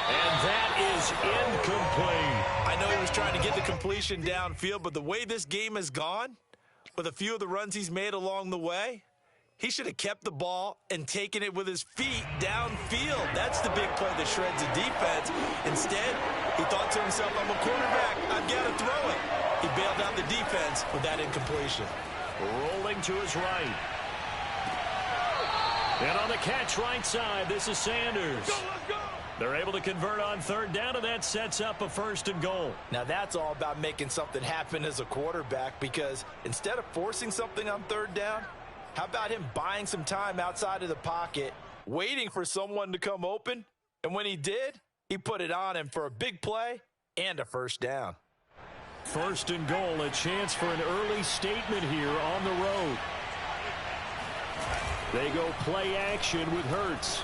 And that is incomplete. I know he was trying to get the completion downfield, but the way this game has gone, with a few of the runs he's made along the way, he should have kept the ball and taken it with his feet downfield. That's the big play that shreds the defense. Instead, he thought to himself, I'm a quarterback, I've got to throw it. He bailed out the defense with that incompletion. Rolling to his right. And on the catch right side, this is Sanders. Go, let's go! They're able to convert on 3rd down, and that sets up a 1st and goal. Now that's all about making something happen as a quarterback, because instead of forcing something on 3rd down, how about him buying some time outside of the pocket, waiting for someone to come open, and when he did, he put it on him for a big play and a 1st down. 1st and goal, a chance for an early statement here on the road. They go play action with Hurts.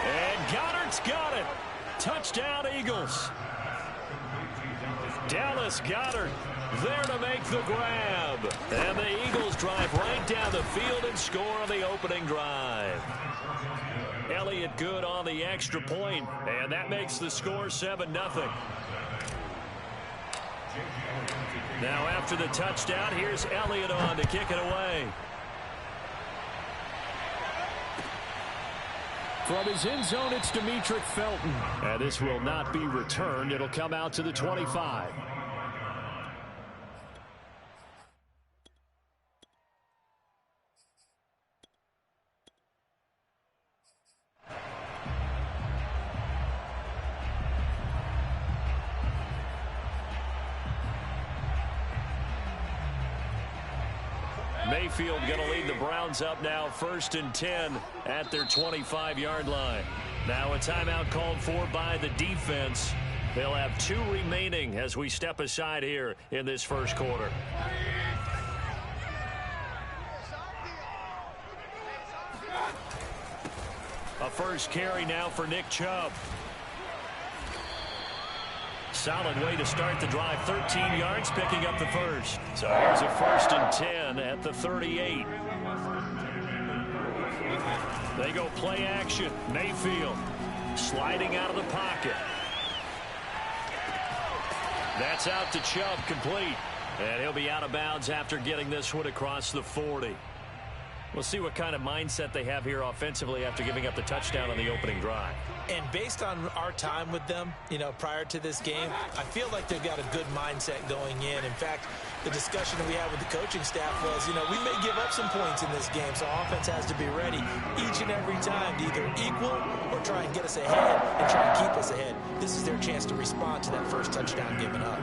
And Goddard's got it. Touchdown, Eagles. Dallas Goedert there to make the grab. And the Eagles drive right down the field and score on the opening drive. Elliott good on the extra point, and that makes the score 7-0. Now after the touchdown, here's Elliott on to kick it away. From his end zone, it's Demetric Felton. And this will not be returned. It'll come out to the 25. Mayfield going to lead the Browns up now 1st and 10 at their 25-yard line. Now a timeout called for by the defense. They'll have 2 remaining as we step aside here in this first quarter. A first carry now for Nick Chubb. Solid way to start the drive. 13 yards, picking up the first. So here's a 1st and 10 at the 38. They go play action. Mayfield sliding out of the pocket. That's out to Chubb, complete. And he'll be out of bounds after getting this one across the 40. We'll see what kind of mindset they have here offensively after giving up the touchdown on the opening drive. And based on our time with them, prior to this game, I feel like they've got a good mindset going in. In fact, the discussion that we had with the coaching staff was, we may give up some points in this game, so offense has to be ready each and every time to either equal or try and get us ahead and try and keep us ahead. This is their chance to respond to that first touchdown given up.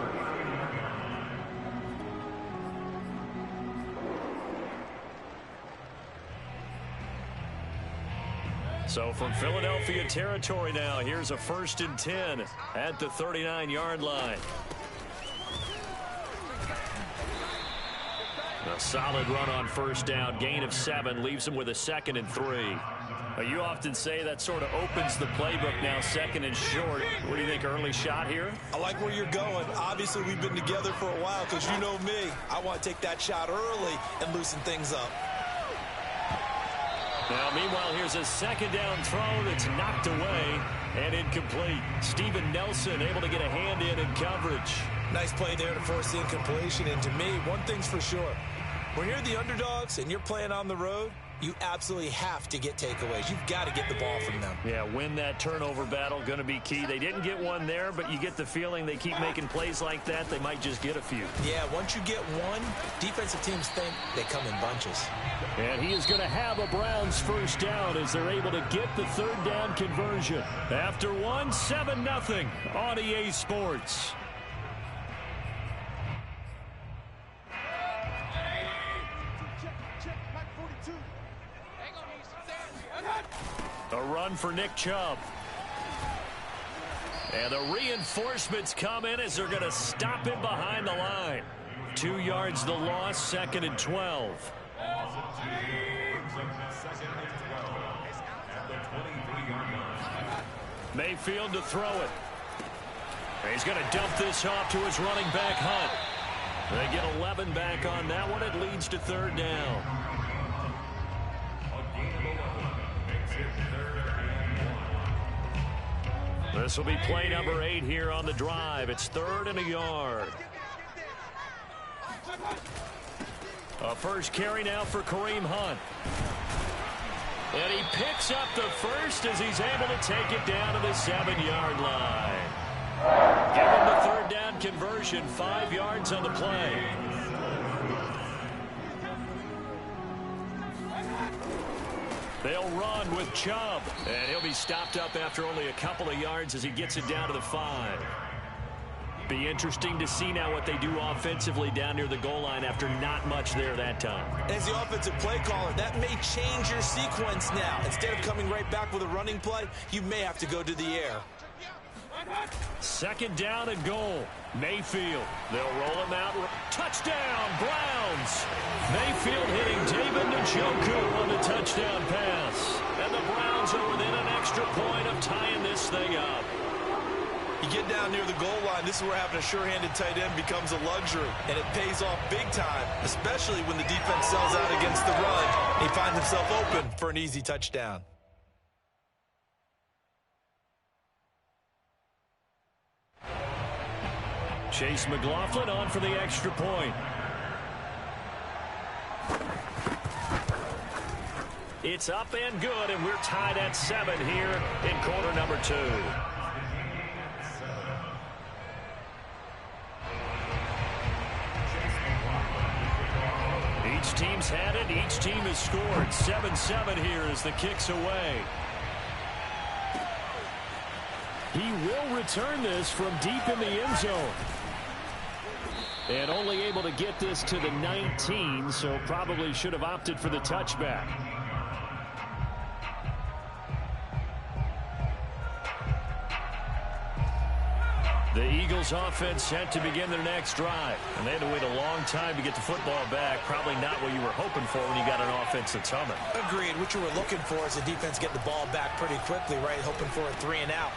So from Philadelphia territory now, here's a 1st and 10 at the 39-yard line. A solid run on first down. Gain of 7 leaves him with a 2nd and 3. You often say that sort of opens the playbook now, 2nd and short. What do you think, early shot here? I like where you're going. Obviously, we've been together for a while because you know me. I want to take that shot early and loosen things up. Now, meanwhile, here's a 2nd down throw that's knocked away and incomplete. Steven Nelson able to get a hand in coverage. Nice play there to force the incompletion. And to me, one thing's for sure. When you're the underdogs and you're playing on the road, you absolutely have to get takeaways. You've got to get the ball from them. Yeah, win that turnover battle, going to be key. They didn't get one there, but you get the feeling they keep making plays like that, they might just get a few. Yeah, once you get one, defensive teams think they come in bunches. And he is going to have a Browns first down as they're able to get the 3rd down conversion. After 1, 7-0 on EA Sports. A run for Nick Chubb. And the reinforcements come in as they're going to stop him behind the line. 2 yards the loss, 2nd and 12. Mayfield to throw it. He's going to dump this off to his running back, Hunt. They get 11 back on that one. It leads to 3rd down. This will be play number 8 here on the drive. It's 3rd and a yard. A first carry now for Kareem Hunt. And he picks up the first as he's able to take it down to the 7-yard line. Give him the 3rd down conversion, 5 yards on the play. They'll run with Chubb, and he'll be stopped up after only a couple of yards as he gets it down to the 5. Be interesting to see now what they do offensively down near the goal line after not much there that time. As the offensive play caller, that may change your sequence now. Instead of coming right back with a running play, you may have to go to the air. 2nd down and goal. Mayfield. They'll roll him out. Touchdown, Browns. Mayfield hitting David Njoku on the touchdown pass. And the Browns are within an extra point of tying this thing up. You get down near the goal line, this is where having a sure-handed tight end becomes a luxury. And it pays off big time, especially when the defense sells out against the run. And he finds himself open for an easy touchdown. Chase McLaughlin on for the extra point. It's up and good, and we're tied at 7 here in quarter number 2. Each team's had it. Each team has scored. 7-7 here as the kick's away. He will return this from deep in the end zone. And only able to get this to the 19, so probably should have opted for the touchback. The Eagles offense set to begin their next drive. And they had to wait a long time to get the football back. Probably not what you were hoping for when you got an offense that's humming. Agreed. What you were looking for is the defense get the ball back pretty quickly, right? Hoping for a 3 and out.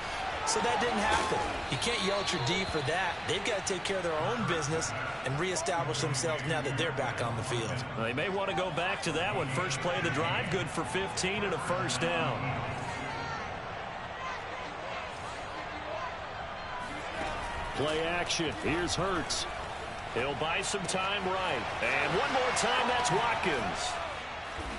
So that didn't happen. You can't yell at your D for that. They've got to take care of their own business and reestablish themselves now that they're back on the field. Well, they may want to go back to that one. First play of the drive, good for 15 and a first down. Play action. Here's Hurts. He'll buy some time right. And one more time, that's Watkins.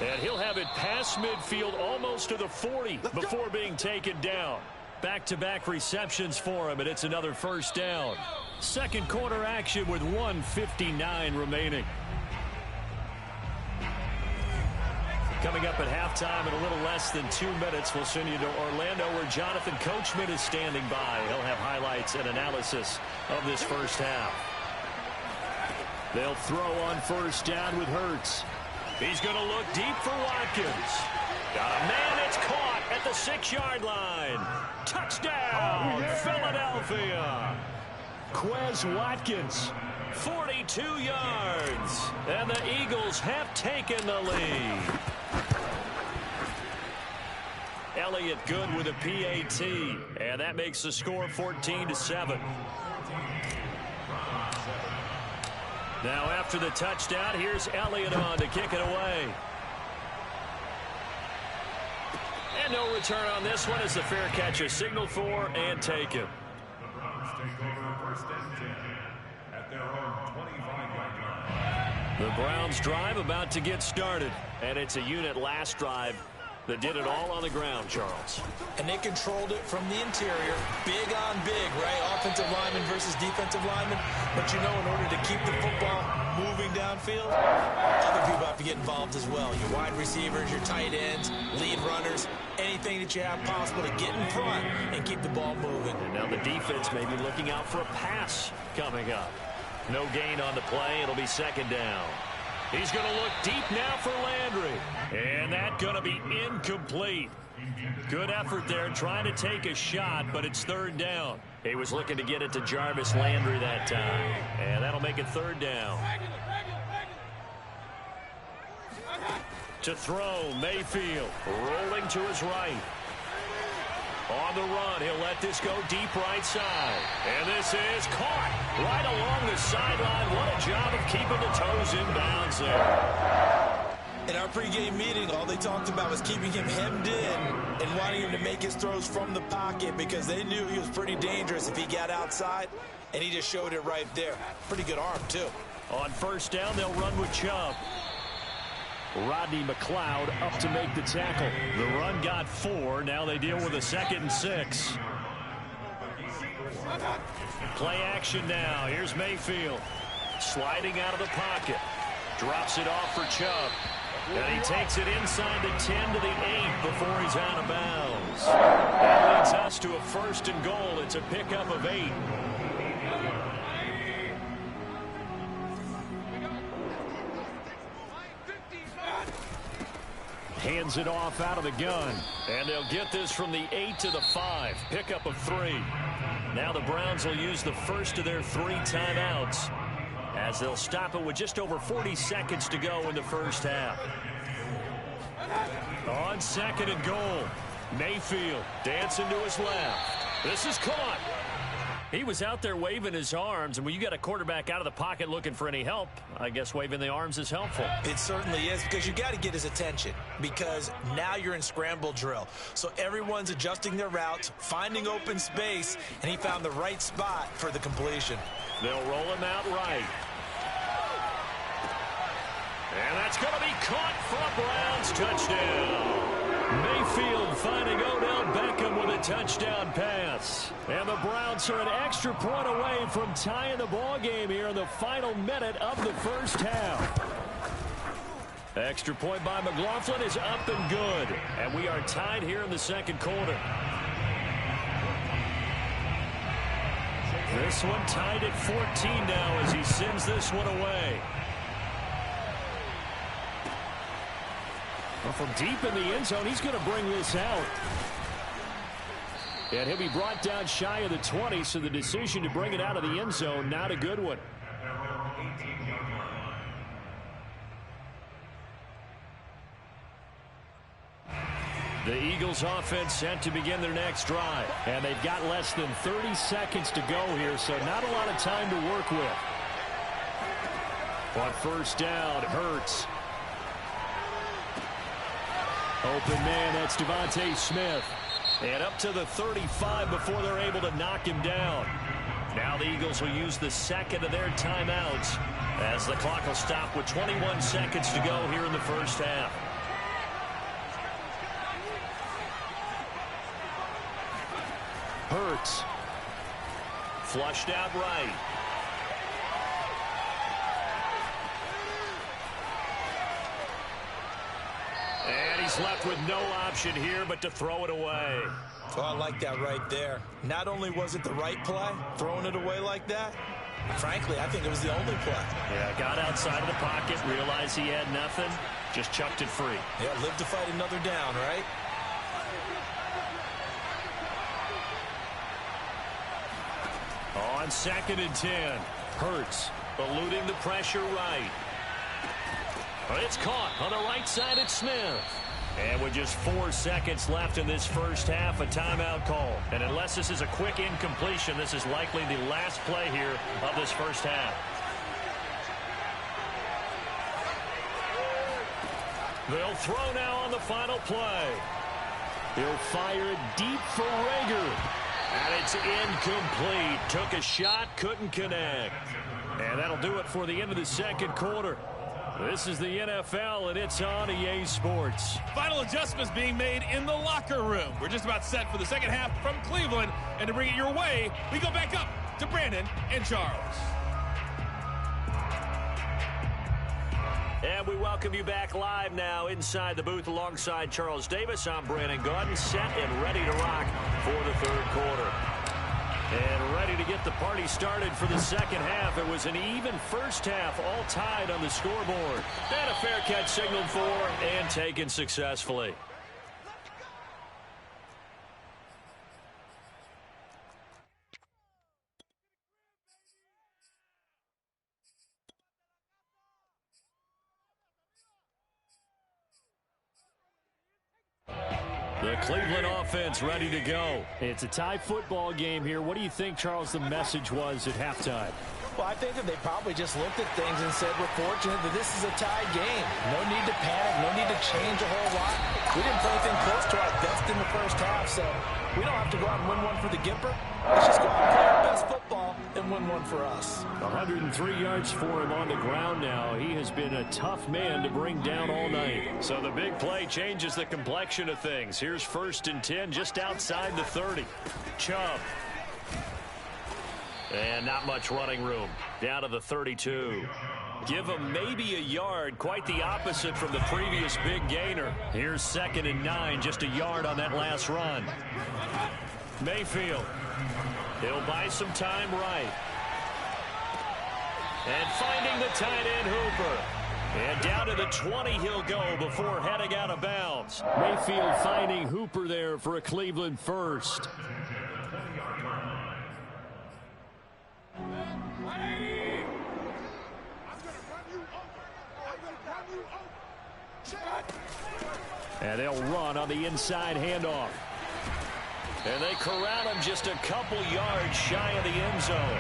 And he'll have it past midfield almost to the 40 before being taken down. Back-to-back receptions for him, and it's another first down. Second quarter action with 1:59 remaining. Coming up at halftime in a little less than 2 minutes, we'll send you to Orlando where Jonathan Coachman is standing by. He'll have highlights and analysis of this first half. They'll throw on first down with Hurts. He's going to look deep for Watkins. Got a man that's caught at the 6-yard line. Touchdown, Philadelphia. Quez Watkins 42 yards. And the Eagles have taken the lead. Elliott good with a PAT. And that makes the score 14-7. Now after the touchdown, here's Elliott on to kick it away. And no return on this one as the fair catch is signaled for and taken. The Browns take over first and 10 at their own 25-yard line. The Browns drive about to get started. And it's a unit last drive that did it all on the ground, Charles. And they controlled it from the interior. Big on big, right? Offensive lineman versus defensive lineman. But you know, in order to keep the football moving downfield, other people have to get involved as well. Your wide receivers, your tight ends, lead runners, anything that you have possible to get in front and keep the ball moving. And now the defense may be looking out for a pass coming up. No gain on the play. It'll be second down. He's going to look deep now for Landry. And that's going to be incomplete. Good effort there trying to take a shot, but it's third down. He was looking to get it to Jarvis Landry that time. And that'll make it third down. To throw, Mayfield rolling to his right. On the run, he'll let this go deep right side. And this is caught right along the sideline. What a job of keeping the toes in bounds there. In our pregame meeting, all they talked about was keeping him hemmed in and wanting him to make his throws from the pocket because they knew he was pretty dangerous if he got outside, and he just showed it right there. Pretty good arm, too. On first down, they'll run with Chubb. Rodney McLeod up to make the tackle. The run got 4. Now they deal with a 2nd and 6. Play action now. Here's Mayfield. Sliding out of the pocket. Drops it off for Chubb. And he takes it inside the 10 to the 8 before he's out of bounds. That leads us to a 1st and goal. It's a pickup of 8. Hands it off out of the gun. And they'll get this from the 8 to the 5. Pickup of 3. Now the Browns will use the first of their 3 timeouts as they'll stop it with just over 40 seconds to go in the first half. On 2nd and goal, Mayfield dancing to his left. This is caught. He was out there waving his arms, and when you got a quarterback out of the pocket looking for any help, I guess waving the arms is helpful. It certainly is, because you got to get his attention, because now you're in scramble drill. So everyone's adjusting their routes, finding open space, and he found the right spot for the completion. They'll roll him out right. And that's going to be caught for a Browns touchdown. Mayfield finding Odell Beckham with a touchdown pass. And the Browns are an extra point away from tying the ball game here in the final minute of the first half. Extra point by McLaughlin is up and good. And we are tied here in the second quarter. This one tied at 14 now as he sends this one away. Well, from deep in the end zone, he's going to bring this out. And he'll be brought down shy of the 20, so the decision to bring it out of the end zone, not a good one. The Eagles offense set to begin their next drive. And they've got less than 30 seconds to go here, so not a lot of time to work with. On first down, Hurts. Open man, that's Devontae Smith. And up to the 35 before they're able to knock him down. Now the Eagles will use the second of their timeouts as the clock will stop with 21 seconds to go here in the first half. Hurts. Flushed out right. And he's left with no option here but to throw it away. Oh, I like that right there. Not only was it the right play, throwing it away like that, frankly, I think it was the only play. Yeah, got outside of the pocket, realized he had nothing, just chucked it free. Yeah, live to fight another down, right? On 2nd and 10, Hurts Eluding the pressure right. It's caught on the right side at Smith. And with just 4 seconds left in this first half, a timeout call. And unless this is a quick incompletion, this is likely the last play here of this first half. They'll throw now on the final play. He'll fire it deep for Rager. And it's incomplete. Took a shot, couldn't connect. And that'll do it for the end of the second quarter. This is the NFL, and it's on EA Sports. Final adjustments being made in the locker room. We're just about set for the second half from Cleveland. And to bring it your way, we go back up to Brandon and Charles. And we welcome you back live now inside the booth alongside Charles Davis. I'm Brandon Gaudin, set and ready to rock for the third quarter. And ready to get the party started for the second half. It was an even first half, all tied on the scoreboard. And a fair catch signaled for and taken successfully. The Cleveland offense ready to go. It's a tie football game here. What do you think, Charles, the message was at halftime? Well, I think that they probably just looked at things and said, we're fortunate that this is a tie game. No need to panic. No need to change a whole lot. We didn't play anything close to our best in the first half, so we don't have to go out and win one for the Gipper. Let's just go out and play our best football and win one for us. 103 yards for him on the ground now. He has been a tough man to bring down all night. So the big play changes the complexion of things. Here's 1st and 10 just outside the 30. Chubb. And not much running room. Down to the 32. Give him maybe a yard. Quite the opposite from the previous big gainer. Here's 2nd and 9. Just a yard on that last run. Mayfield. He'll buy some time right. And finding the tight end Hooper. And down to the 20 he'll go before heading out of bounds. Mayfield finding Hooper there for a Cleveland first. And they'll run on the inside handoff. And they corral him just a couple yards shy of the end zone.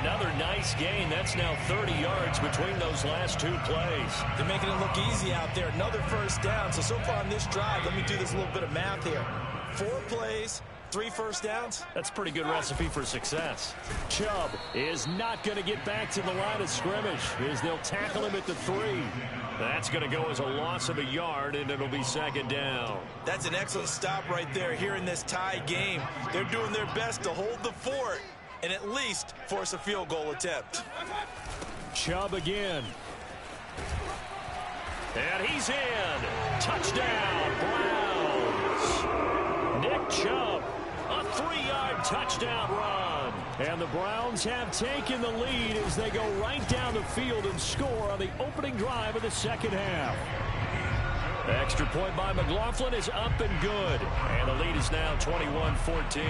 Another nice gain. That's now 30 yards between those last 2 plays. They're making it look easy out there. Another first down. So far on this drive, let me do this little bit of math here. 4 plays, 3 first downs. That's a pretty good recipe for success. Chubb is not going to get back to the line of scrimmage as they'll tackle him at the 3. That's going to go as a loss of a yard, and it'll be 2nd down. That's an excellent stop right there here in this tie game. They're doing their best to hold the fort and at least force a field goal attempt. Chubb again. And he's in. Touchdown, Browns. Nick Chubb, a 3-yard touchdown run. And the Browns have taken the lead as they go right down the field and score on the opening drive of the second half. Extra point by McLaughlin is up and good. And the lead is now 21-14.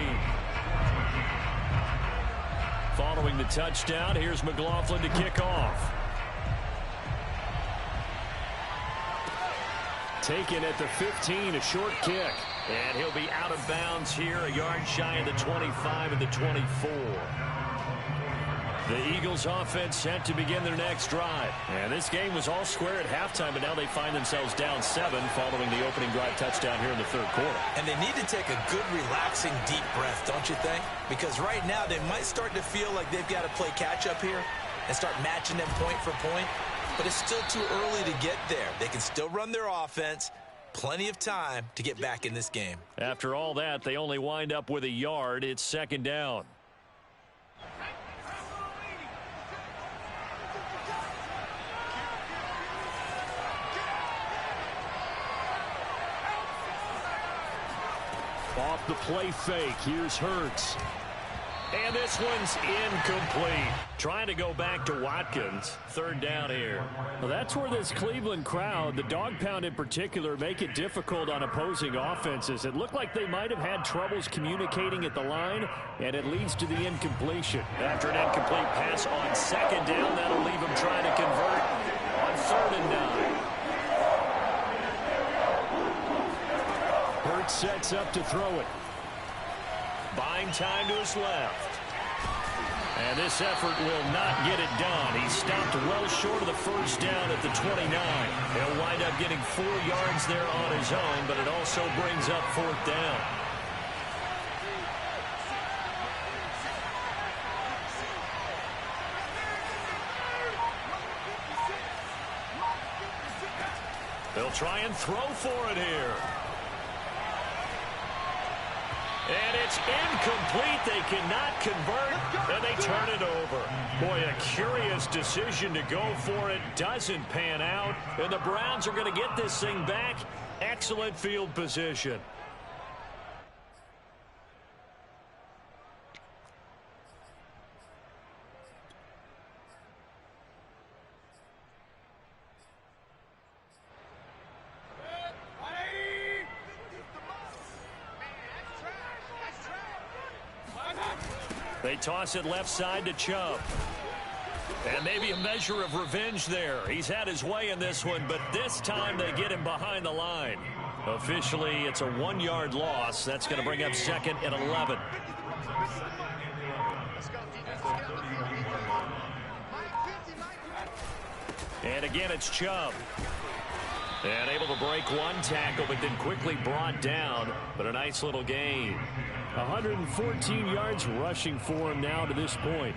Following the touchdown, here's McLaughlin to kick off. Taken at the 15, a short kick. And he'll be out of bounds here, a yard shy of the 25 and the 24. The Eagles offense set to begin their next drive. And this game was all square at halftime, but now they find themselves down 7 following the opening drive touchdown here in the third quarter. And they need to take a good, relaxing, deep breath, don't you think? Because right now they might start to feel like they've got to play catch-up here and start matching them point for point. But it's still too early to get there. They can still run their offense. Plenty of time to get back in this game. After all that, they only wind up with a yard. It's 2nd down. Off the play fake, here's Hurts. And this one's incomplete. Trying to go back to Watkins. Third down here. Well, that's where this Cleveland crowd, the dog pound in particular, make it difficult on opposing offenses. It looked like they might have had troubles communicating at the line, and it leads to the incompletion. After an incomplete pass on second down, that'll leave them trying to convert on 3rd and 9. Hurts sets up to throw it. Buying time to his left. And this effort will not get it done. He stopped well short of the first down at the 29. He'll wind up getting 4 yards there on his own, but it also brings up 4th down. They'll try and throw for it here. And it's incomplete. They cannot convert, and they turn it over. Boy, a curious decision to go for it. Doesn't pan out, and the Browns are going to get this thing back. Excellent field position. They toss it left side to Chubb. And maybe a measure of revenge there. He's had his way in this one, but this time they get him behind the line. Officially, it's a 1-yard loss. That's going to bring up 2nd and 11. And again, it's Chubb. And able to break one tackle, but then quickly brought down. But a nice little gain. 114 yards rushing for him now to this point.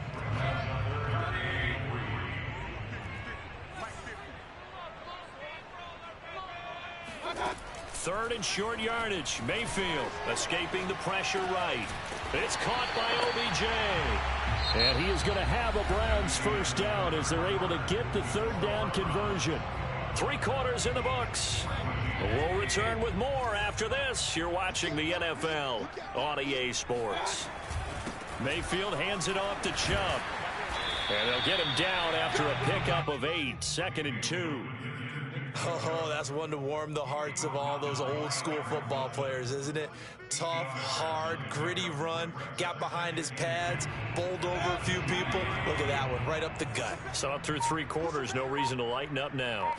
Third and short yardage. Mayfield escaping the pressure right. It's caught by OBJ. And he is going to have a Browns first down as they're able to get the 3rd down conversion. 3 quarters in the books. We'll return with more after this. You're watching the NFL on EA Sports. Mayfield hands it off to Chubb. And they'll get him down after a pickup of 8. 2nd and 2. Oh, that's one to warm the hearts of all those old school football players, isn't it? Tough, hard, gritty run. Got behind his pads, bowled over a few people. Look at that one, right up the gut. So up through 3 quarters, no reason to lighten up now.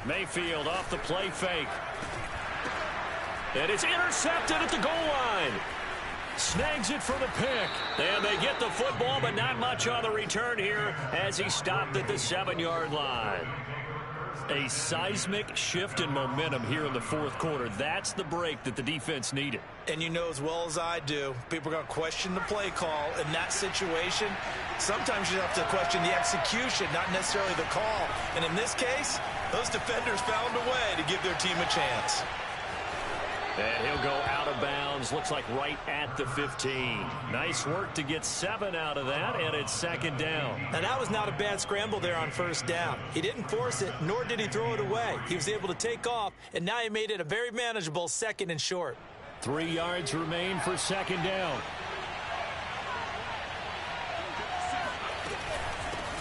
Mayfield off the play fake. And it's intercepted at the goal line. Snags it for the pick. And they get the football, but not much on the return here as he stopped at the 7-yard line. A seismic shift in momentum here in the 4th quarter. That's the break that the defense needed. And you know as well as I do, people are going to question the play call in that situation. Sometimes you have to question the execution, not necessarily the call. And in this case, those defenders found a way to give their team a chance. And he'll go out of bounds, looks like right at the 15. Nice work to get 7 out of that, and it's 2nd down. And that was not a bad scramble there on 1st down. He didn't force it, nor did he throw it away. He was able to take off, and now he made it a very manageable 2nd and short. 3 yards remain for 2nd down.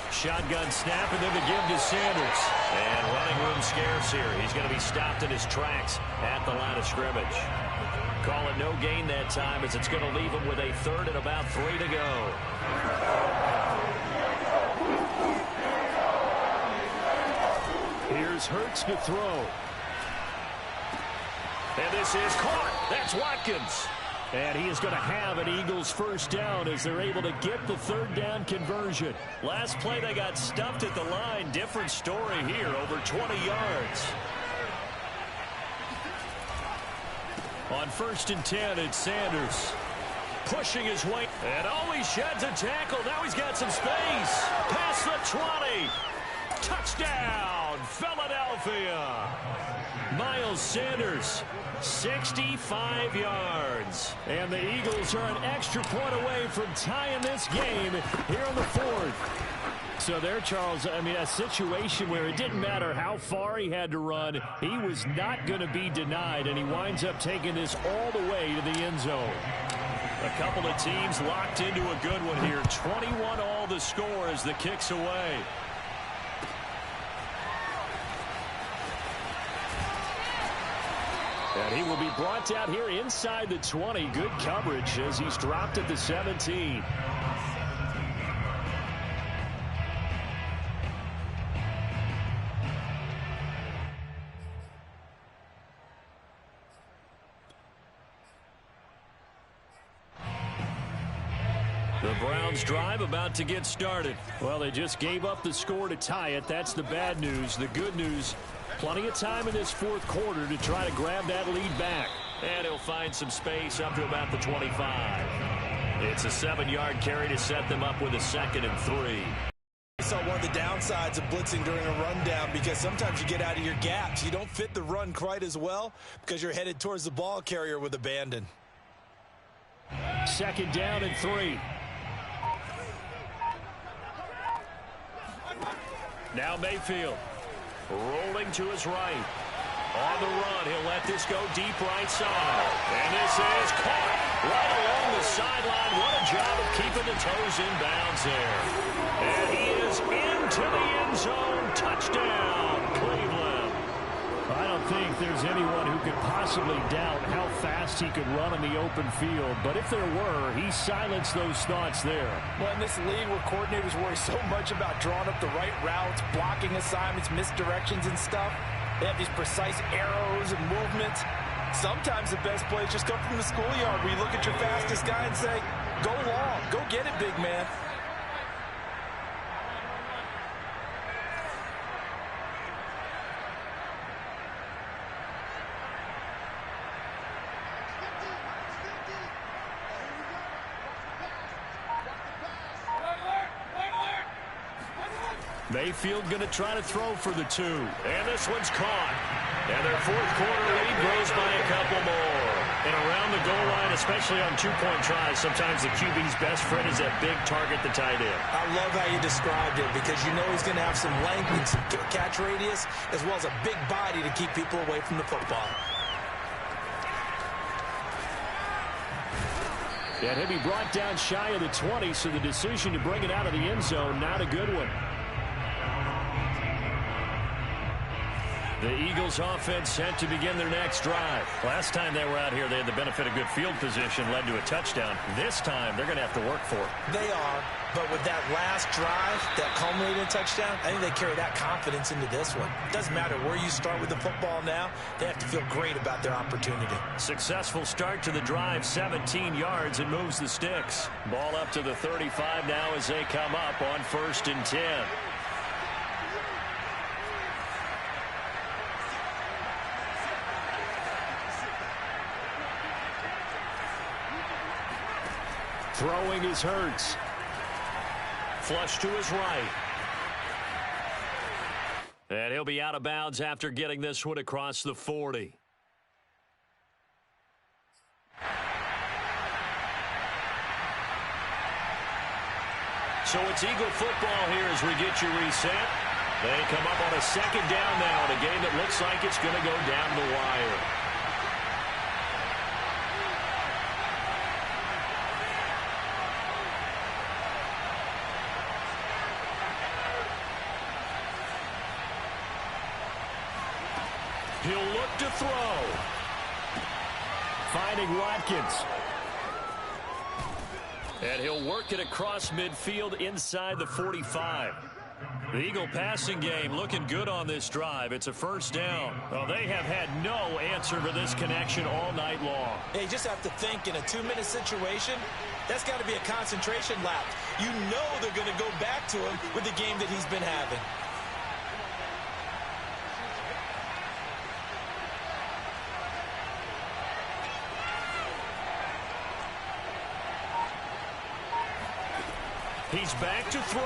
Shotgun snap, and then the give to Sanders. And running room scarce here. He's going to be stopped in his tracks at the line of scrimmage. Call it no gain that time as it's going to leave him with a 3rd and about 3 to go. Here's Hurts to throw. And this is caught. That's Watkins. And he is going to have an Eagles first down as they're able to get the 3rd down conversion. Last play they got stuffed at the line. Different story here, over 20 yards. On 1st and 10, it's Sanders pushing his way. And he sheds a tackle. Now he's got some space. Past the 20. Touchdown, Philadelphia. Miles Sanders, 65 yards. And the Eagles are an extra point away from tying this game here in the 4th. So there, Charles, I mean, a situation where it didn't matter how far he had to run. He was not going to be denied, and he winds up taking this all the way to the end zone. A couple of teams locked into a good one here. 21 all the score as the kick's away. And he will be brought out here inside the 20. Good coverage as he's dropped at the 17. The Browns drive about to get started. Well, they just gave up the score to tie it. That's the bad news. The good news, plenty of time in this fourth quarter to try to grab that lead back. And he'll find some space up to about the 25. It's a 7-yard carry to set them up with a 2nd and 3. I saw one of the downsides of blitzing during a rundown because sometimes you get out of your gaps. You don't fit the run quite as well because you're headed towards the ball carrier with abandon. 2nd down and 3. Now Mayfield rolling to his right. On the run, he'll let this go deep right side. And this is caught right along the sideline. What a job of keeping the toes in bounds there. And he is into the end zone. Touchdown, Cleveland. I don't think there's anyone who could possibly doubt how fast he could run in the open field. But if there were, he silenced those thoughts there. Well, in this league where coordinators worry so much about drawing up the right routes, blocking assignments, misdirections and stuff, they have these precise arrows and movements. Sometimes the best plays just come from the schoolyard where you look at your fastest guy and say, go long, go get it, big man. Mayfield going to try to throw for the 2. And this one's caught. And their fourth quarter lead grows by a couple more. And around the goal line, especially on two-point tries, sometimes the QB's best friend is that big target, the tight end. I love how you described it because you know he's going to have some length and some catch radius as well as a big body to keep people away from the football. And he'll be brought down shy of the 20, so the decision to bring it out of the end zone, not a good one. The Eagles offense set to begin their next drive. Last time they were out here, they had the benefit of good field position, led to a touchdown. This time, they're going to have to work for it. They are, but with that last drive, that culminated in touchdown, I think they carry that confidence into this one. It doesn't matter where you start with the football now. They have to feel great about their opportunity. Successful start to the drive, 17 yards, and moves the sticks. Ball up to the 35 now as they come up on 1st and 10. Throwing is Hurts. Flush to his right. And he'll be out of bounds after getting this one across the 40. So it's Eagle football here as we get you reset. They come up on a 2nd down now in a game that looks like it's going to go down the wire. He'll look to throw. Finding Watkins. And he'll work it across midfield inside the 45. The Eagle passing game looking good on this drive. It's a 1st down. Well, they have had no answer for this connection all night long. Yeah, you just have to think in a 2-minute situation, that's got to be a concentration lap. You know they're going to go back to him with the game that he's been having. He's back to throw.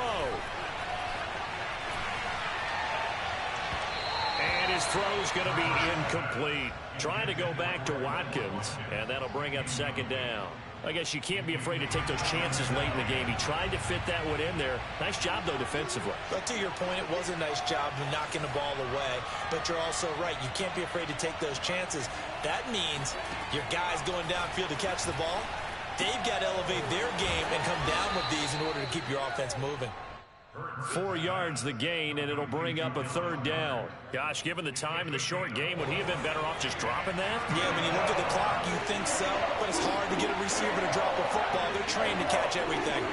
And his throw's going to be incomplete. Trying to go back to Watkins, and that'll bring up 2nd down. I guess you can't be afraid to take those chances late in the game. He tried to fit that one in there. Nice job, though, defensively. But to your point, it was a nice job of knocking the ball away. But you're also right. You can't be afraid to take those chances. That means your guy's going downfield to catch the ball. They've got to elevate their game and come down with these in order to keep your offense moving. 4 yards the gain, and it'll bring up a third down. Gosh, given the time in the short game, would he have been better off just dropping that? Yeah, when you look at the clock, you think so, but it's hard to get a receiver to drop a football. They're trained to catch everything.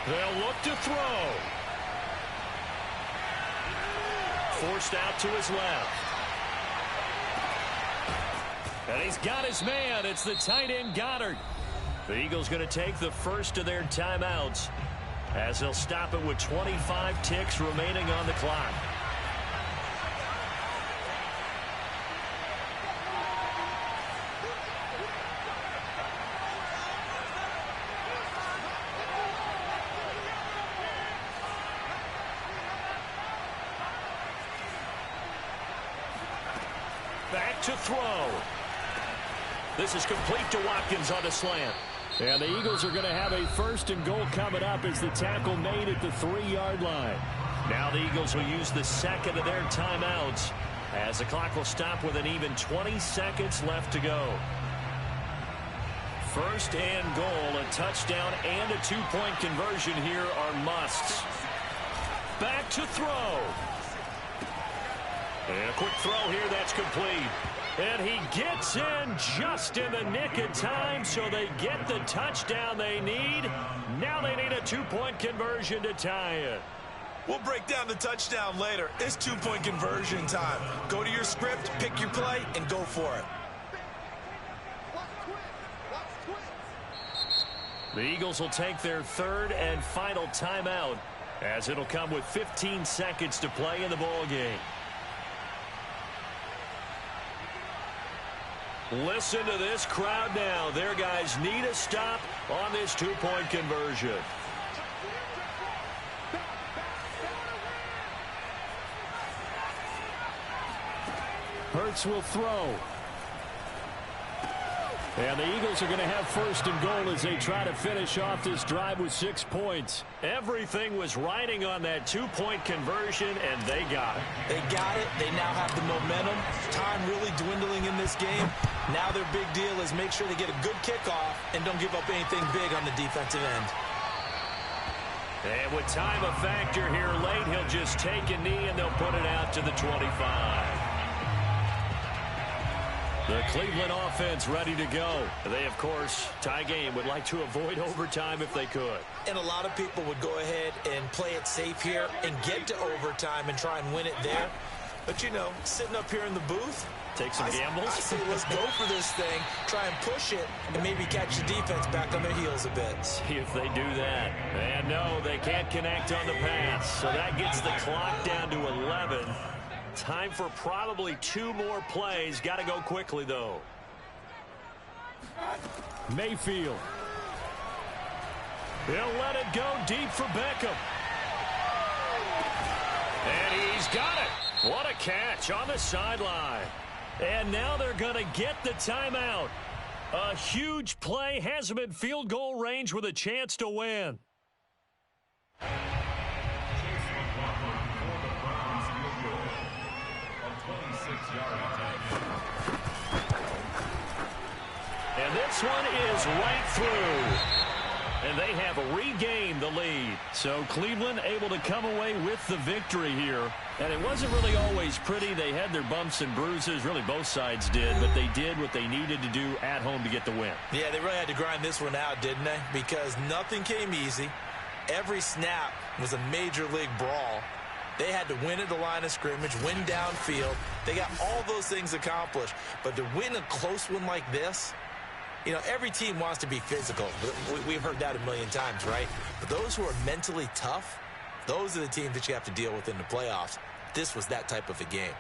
They'll look to throw. Forced out to his left. And he's got his man. It's the tight end Goddard. The Eagles going to take the first of their timeouts as they'll stop it with 25 ticks remaining on the clock. Back to throw. This is complete to Watkins on the slant. And the Eagles are going to have a first and goal coming up as the tackle made at the 3-yard line. Now the Eagles will use the second of their timeouts as the clock will stop with an even 20 seconds left to go. First and goal, a touchdown and a 2-point conversion here are musts. Back to throw. And a quick throw here that's complete. And he gets in just in the nick of time, so they get the touchdown they need. Now they need a 2-point conversion to tie it. We'll break down the touchdown later. It's 2-point conversion time. Go to your script, pick your play, and go for it. The Eagles will take their third and final timeout as it'll come with 15 seconds to play in the ball game. Listen to this crowd now. Their guys need a stop on this 2-point conversion. Hurts will throw. And the Eagles are going to have first and goal as they try to finish off this drive with 6 points. Everything was riding on that 2-point conversion, and they got it. They got it. They now have the momentum. Time really dwindling in this game. Now their big deal is make sure they get a good kickoff and don't give up anything big on the defensive end. And with time a factor here late, he'll just take a knee and they'll put it out to the 25. The Cleveland offense ready to go. They, of course, tie game, would like to avoid overtime if they could. And a lot of people would go ahead and play it safe here and get to overtime and try and win it there. But, you know, sitting up here in the booth, take some gambles. I say let's go for this thing, try and push it, and maybe catch the defense back on their heels a bit. See if they do that. And no, they can't connect on the pass. So that gets the clock down to 11. Time for probably 2 more plays. Got to go quickly, though. Mayfield. They'll let it go deep for Beckham. And he's got it. What a catch on the sideline. And now they're going to get the timeout. A huge play has them in field goal range with a chance to win. And this one is right through. And they have regained the lead. So Cleveland able to come away with the victory here. And it wasn't really always pretty. They had their bumps and bruises. Really, both sides did. But they did what they needed to do at home to get the win. Yeah, they really had to grind this one out, didn't they? Because nothing came easy. Every snap was a major league brawl. They had to win at the line of scrimmage, win downfield. They got all those things accomplished. But to win a close one like this, you know, every team wants to be physical. We've heard that a million times, right? But those who are mentally tough, those are the teams that you have to deal with in the playoffs. This was that type of a game.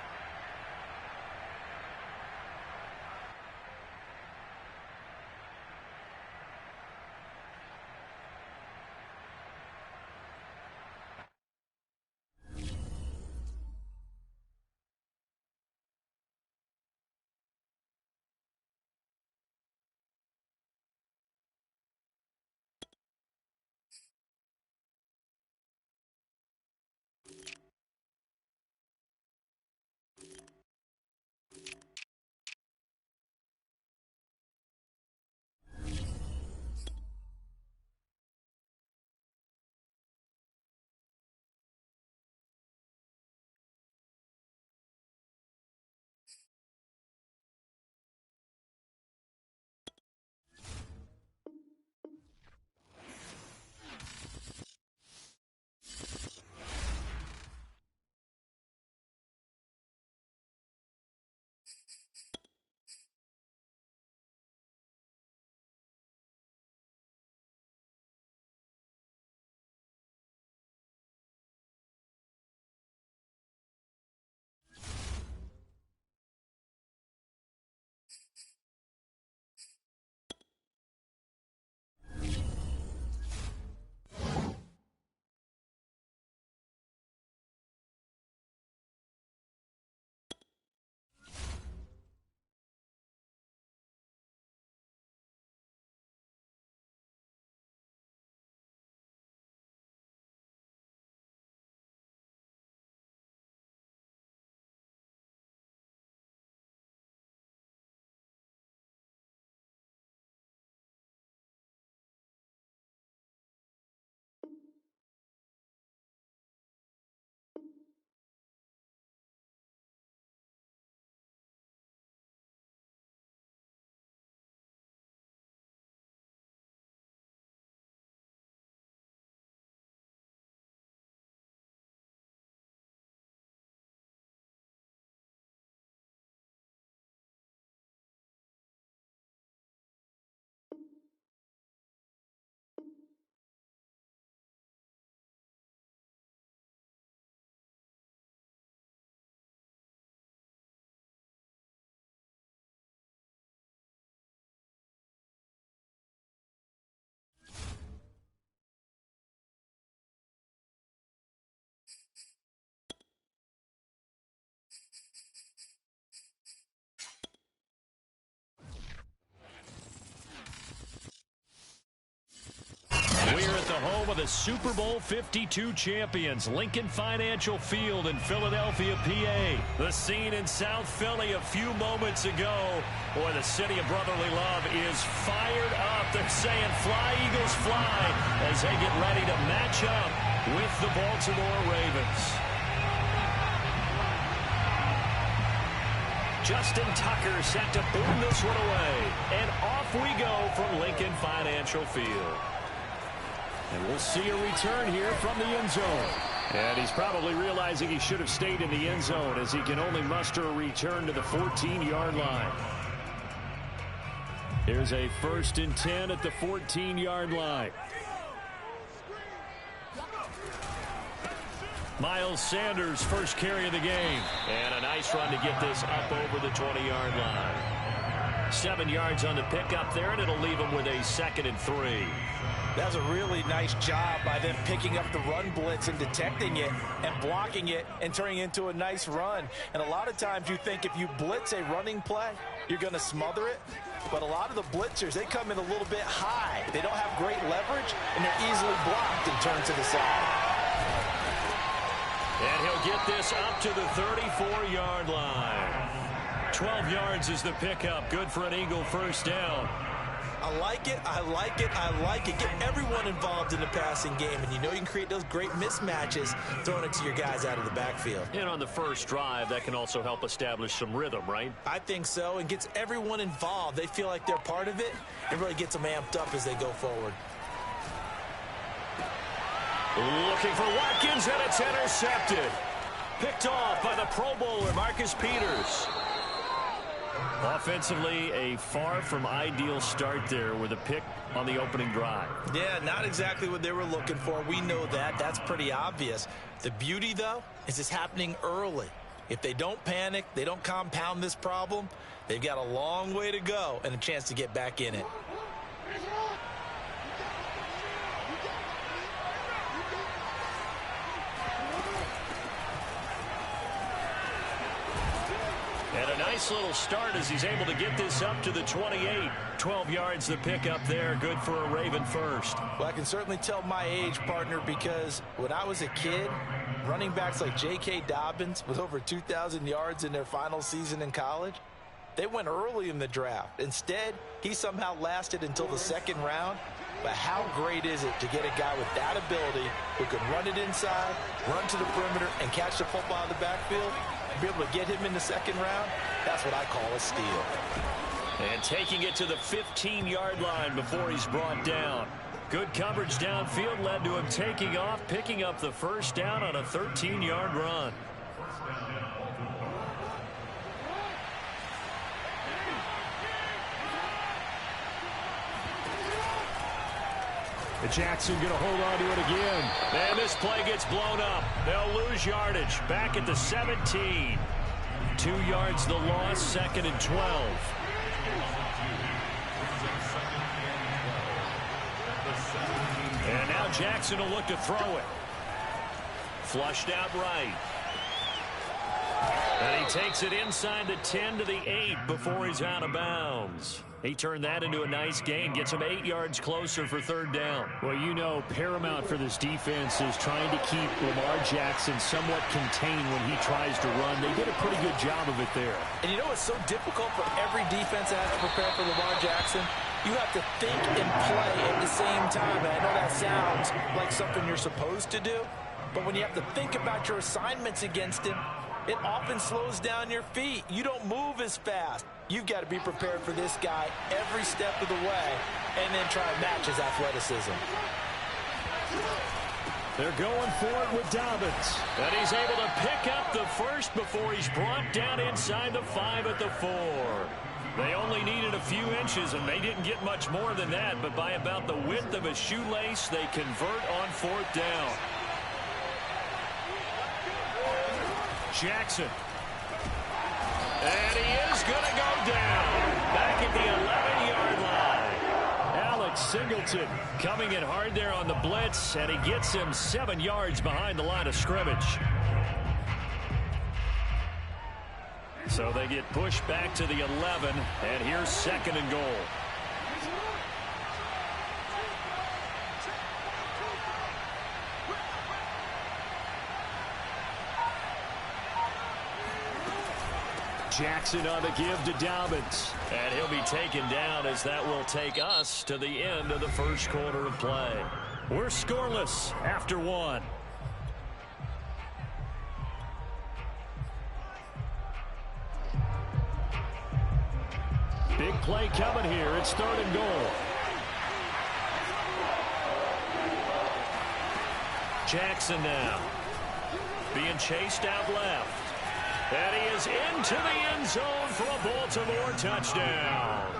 home of the Super Bowl 52 champions, Lincoln Financial Field in Philadelphia, PA. The scene in South Philly a few moments ago. Boy, the city of brotherly love is fired up. They're saying, "Fly, Eagles, fly," as they get ready to match up with the Baltimore Ravens. Justin Tucker set to boom this one away. And off we go from Lincoln Financial Field. And we'll see a return here from the end zone. And he's probably realizing he should have stayed in the end zone as he can only muster a return to the 14-yard line. Here's a 1st and 10 at the 14-yard line. Miles Sanders, first carry of the game. And a nice run to get this up over the 20-yard line. 7 yards on the pickup there, and it'll leave him with a 2nd and 3. That was a really nice job by them picking up the run blitz and detecting it and blocking it and turning it into a nice run. And a lot of times you think if you blitz a running play, you're going to smother it. But a lot of the blitzers, they come in a little bit high. They don't have great leverage, and they're easily blocked and turned to the side. And he'll get this up to the 34-yard line. 12 yards is the pickup. Good for an Eagle first down. I like it, I like it, I like it. Get everyone involved in the passing game, and you know you can create those great mismatches throwing it to your guys out of the backfield. And on the first drive, that can also help establish some rhythm, right? I think so, and gets everyone involved. They feel like they're part of it, and really gets them amped up as they go forward. Looking for Watkins, and it's intercepted. Picked off by the Pro Bowler, Marcus Peters. Offensively, a far from ideal start there with a pick on the opening drive. Yeah, not exactly what they were looking for. We know that. That's pretty obvious. The beauty, though, is it's happening early. If they don't panic, they don't compound this problem, they've got a long way to go and a chance to get back in it. And a nice little start as he's able to get this up to the 28. 12 yards the pickup there. Good for a Raven first. Well, I can certainly tell my age, partner, because when I was a kid, running backs like J.K. Dobbins with over 2,000 yards in their final season in college, they went early in the draft. Instead, he somehow lasted until the 2nd round. But how great is it to get a guy with that ability who can run it inside, run to the perimeter, and catch the football out of the backfield? Be able to get him in the 2nd round, that's what I call a steal. And taking it to the 15-yard line before he's brought down. Good coverage downfield led to him taking off, picking up the first down on a 13-yard run. Jackson going to hold on to it again. And this play gets blown up. They'll lose yardage. Back at the 17. 2 yards the loss, 2nd and 12. And now Jackson will look to throw it. Flushed out right. And he takes it inside the 10 to the 8 before he's out of bounds. He turned that into a nice gain, gets him 8 yards closer for 3rd down. Well, you know, paramount for this defense is trying to keep Lamar Jackson somewhat contained when he tries to run. They did a pretty good job of it there. And you know it's so difficult for every defense that has to prepare for Lamar Jackson? You have to think and play at the same time. And I know that sounds like something you're supposed to do, but when you have to think about your assignments against him, it often slows down your feet. You don't move as fast. You've got to be prepared for this guy every step of the way and then try and match his athleticism. They're going for it with Dobbins. And he's able to pick up the first before he's brought down inside the 5 at the 4. They only needed a few inches, and they didn't get much more than that, but by about the width of a shoelace, they convert on 4th down. Jackson. And he is going to go down. Back at the 11-yard line. Alex Singleton coming in hard there on the blitz, and he gets him 7 yards behind the line of scrimmage. So they get pushed back to the 11, and here's 2nd and goal. Jackson on the give to Dobbins. And he'll be taken down as that will take us to the end of the first quarter of play. We're scoreless after one. Big play coming here. It's 3rd and goal. Jackson now being chased out left. And he is into the end zone for a Baltimore touchdown.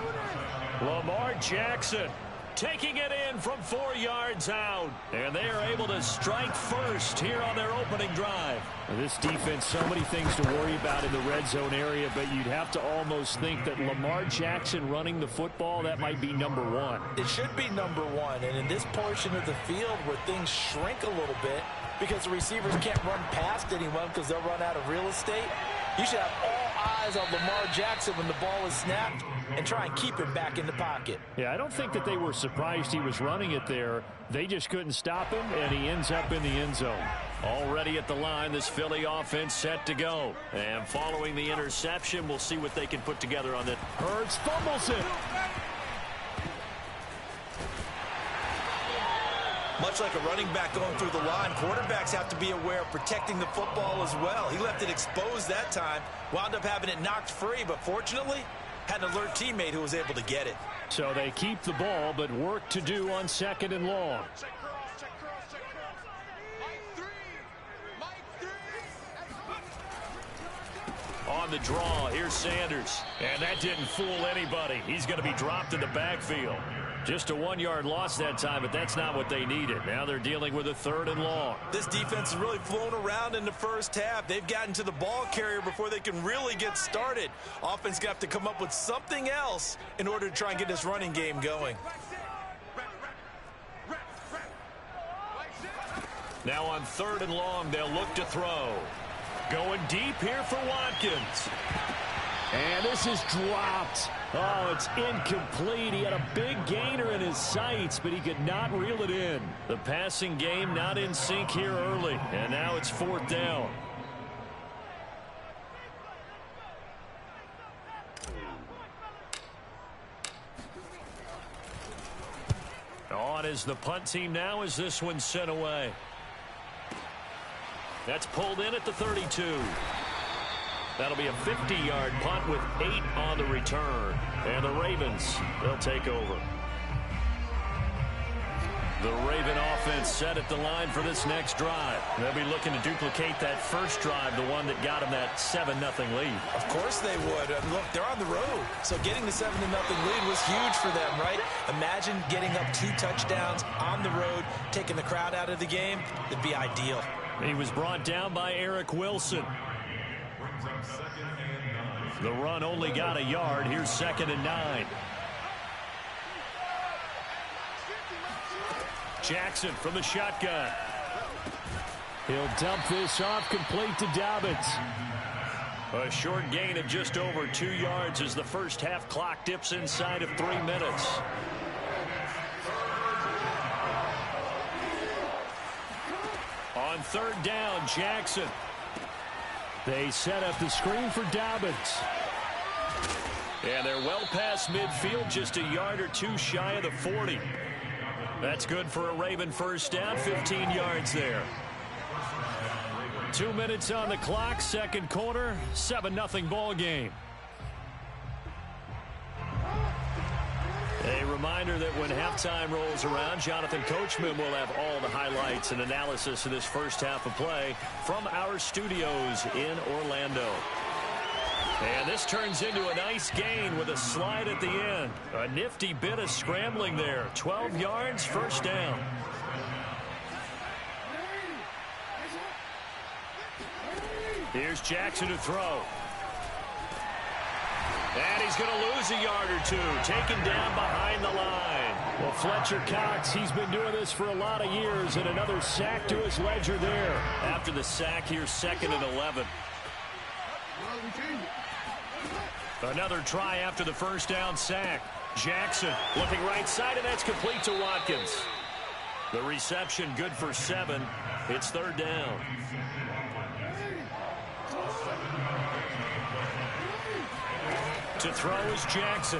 Lamar Jackson taking it in from 4 yards out. And they are able to strike first here on their opening drive. Now, this defense, so many things to worry about in the red zone area, but you'd have to almost think that Lamar Jackson running the football, that might be number one. It should be number one. And in this portion of the field where things shrink a little bit because the receivers can't run past anyone because they'll run out of real estate, you should have all eyes on Lamar Jackson when the ball is snapped and try and keep him back in the pocket. Yeah, I don't think that they were surprised he was running it there. They just couldn't stop him, and he ends up in the end zone. Already at the line, this Philly offense set to go. And following the interception, we'll see what they can put together on it. Hurts fumbles it. Much like a running back going through the line, quarterbacks have to be aware of protecting the football as well. He left it exposed that time, wound up having it knocked free, but fortunately had an alert teammate who was able to get it. So they keep the ball, but work to do on 2nd and long. On the draw, here's Sanders. And that didn't fool anybody. He's going to be dropped in the backfield. Just a 1-yard loss that time, but that's not what they needed. Now they're dealing with a 3rd and long. This defense has really flown around in the first half. They've gotten to the ball carrier before they can really get started. Offense got to come up with something else in order to try and get this running game going. Now on 3rd and long, they'll look to throw. Going deep here for Watkins. And this is dropped. Oh, it's incomplete. He had a big gainer in his sights, but he could not reel it in. The passing game not in sync here early. And now it's 4th down. On is the punt team now as this one's sent away. That's pulled in at the 32. That'll be a 50-yard punt with 8 on the return. And the Ravens, they'll take over. The Raven offense set at the line for this next drive. They'll be looking to duplicate that first drive, the one that got them that 7-0 lead. Of course they would. Look, they're on the road. So getting the 7-0 lead was huge for them, right? Imagine getting up 2 touchdowns on the road, taking the crowd out of the game. It'd be ideal. He was brought down by Eric Wilson. The run only got a yard. Here's 2nd and 9. Jackson from the shotgun. He'll dump this off complete to Dobbins. A short gain of just over 2 yards as the first half clock dips inside of 3 minutes. On 3rd down, Jackson. They set up the screen for Dobbins. And they're well past midfield, just a yard or 2 shy of the 40. That's good for a Raven first down, 15 yards there. 2 minutes on the clock, 2nd quarter, 7-0 ball game. A reminder that when halftime rolls around, Jonathan Coachman will have all the highlights and analysis of this first half of play from our studios in Orlando. And this turns into a nice gain with a slide at the end. A nifty bit of scrambling there. 12 yards, first down. Here's Jackson to throw. And he's going to lose a yard or 2, taken down behind the line. Well, Fletcher Cox, he's been doing this for a lot of years, and another sack to his ledger there. After the sack, here's 2nd and 11. Another try after the first down sack. Jackson looking right side, and that's complete to Watkins. The reception good for 7. It's 3rd down. To throw is Jackson.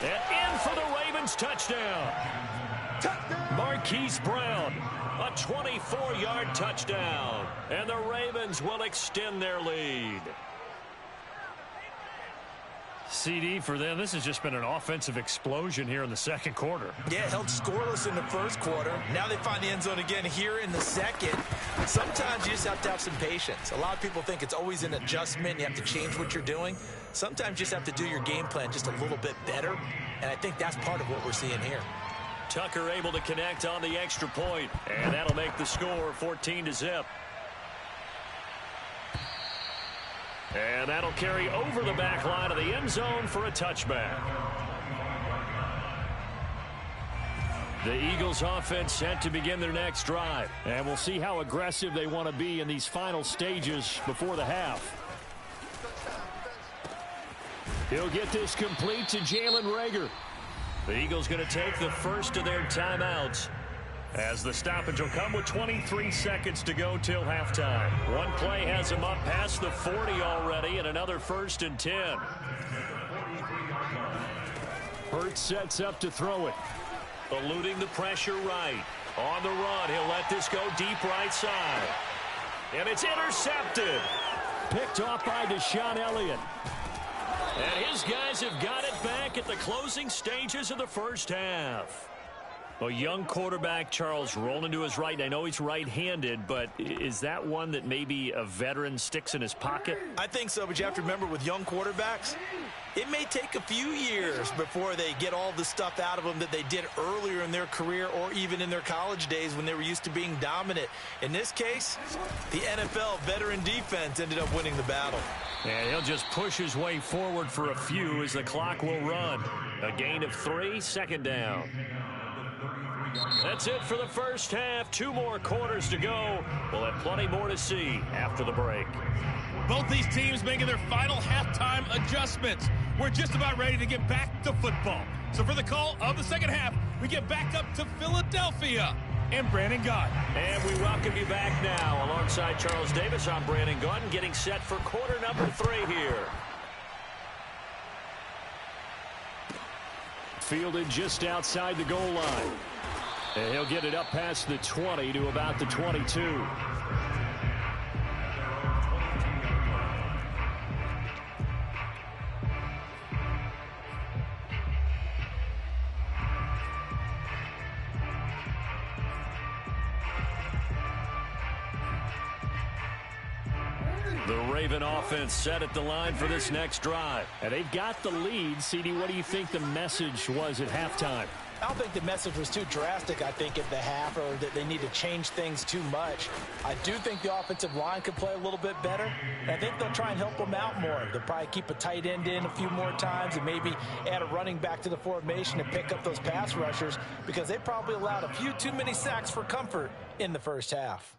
And in for the Ravens touchdown. Marquise Brown, a 24-yard touchdown. And the Ravens will extend their lead. CD for them, this has just been an offensive explosion here in the second quarter. Yeah, held scoreless in the first quarter. Now they find the end zone again here in the second. Sometimes you just have to have some patience. A lot of people think it's always an adjustment. You have to change what you're doing. Sometimes you just have to do your game plan just a little bit better. And I think that's part of what we're seeing here. Tucker able to connect on the extra point. And that'll make the score 14-0. And that'll carry over the back line of the end zone for a touchback. The Eagles offense set to begin their next drive. And we'll see how aggressive they want to be in these final stages before the half. He'll get this complete to Jalen Reagor. The Eagles going to take the first of their timeouts, as the stoppage will come with 23 seconds to go till halftime. One play has him up past the 40 already, and another 1st and 10. Hurts sets up to throw it. Eluding the pressure right. On the run, he'll let this go deep right side. And it's intercepted. Picked off by Deshaun Elliott. And his guys have got it back at the closing stages of the first half. A young quarterback, Charles, rolling to his right. I know he's right-handed, but is that one that maybe a veteran sticks in his pocket? I think so, but you have to remember with young quarterbacks, it may take a few years before they get all the stuff out of them that they did earlier in their career or even in their college days when they were used to being dominant. In this case, the NFL veteran defense ended up winning the battle. And he'll just push his way forward for a few as the clock will run. A gain of 3, second down. That's it for the first half. 2 more quarters to go. We'll have plenty more to see after the break. Both these teams making their final halftime adjustments. We're just about ready to get back to football. So for the call of the second half, we get back up to Philadelphia and Brandon Gaudin. And we welcome you back now. Alongside Charles Davis, I'm Brandon Gaudin, getting set for quarter number 3 here. Fielded just outside the goal line. And he'll get it up past the 20 to about the 22. The Raven offense set at the line for this next drive. And they've got the lead. CD, what do you think the message was at halftime? I don't think the message was too drastic, I think, at the half, or that they need to change things too much. I do think the offensive line could play a little bit better, and I think they'll try and help them out more. They'll probably keep a tight end in a few more times and maybe add a running back to the formation and pick up those pass rushers, because they probably allowed a few too many sacks for comfort in the first half.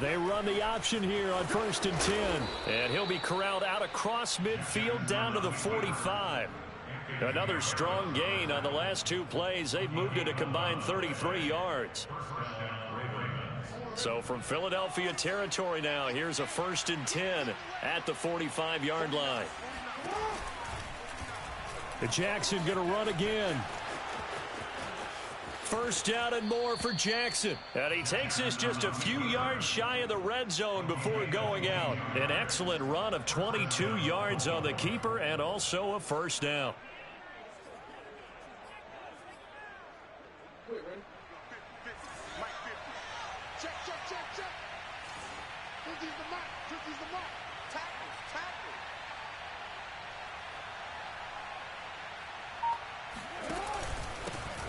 They run the option here on 1st and 10. And he'll be corralled out across midfield down to the 45. Another strong gain on the last 2 plays. They've moved it a combined 33 yards. So from Philadelphia territory now, here's a 1st and 10 at the 45-yard line. The Jackson going to run again. First down and more for Jackson. And he takes this just a few yards shy of the red zone before going out. An excellent run of 22 yards on the keeper and also a first down.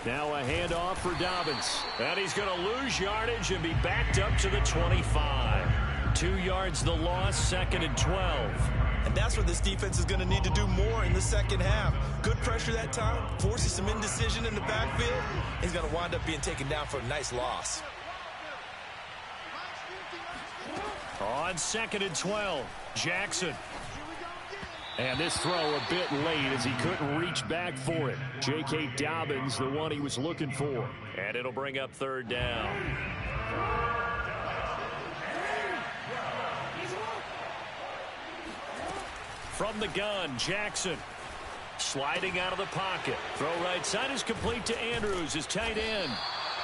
Now a handoff for Dobbins. And he's going to lose yardage and be backed up to the 25. 2 yards the loss, 2nd and 12. And that's where this defense is going to need to do more in the second half. Good pressure that time, forces some indecision in the backfield. He's going to wind up being taken down for a nice loss. On 2nd and 12, Jackson. And this throw a bit late as he couldn't reach back for it. J.K. Dobbins, the one he was looking for. And it'll bring up third down. From the gun, Jackson. Sliding out of the pocket. Throw right side is complete to Andrews, his tight end.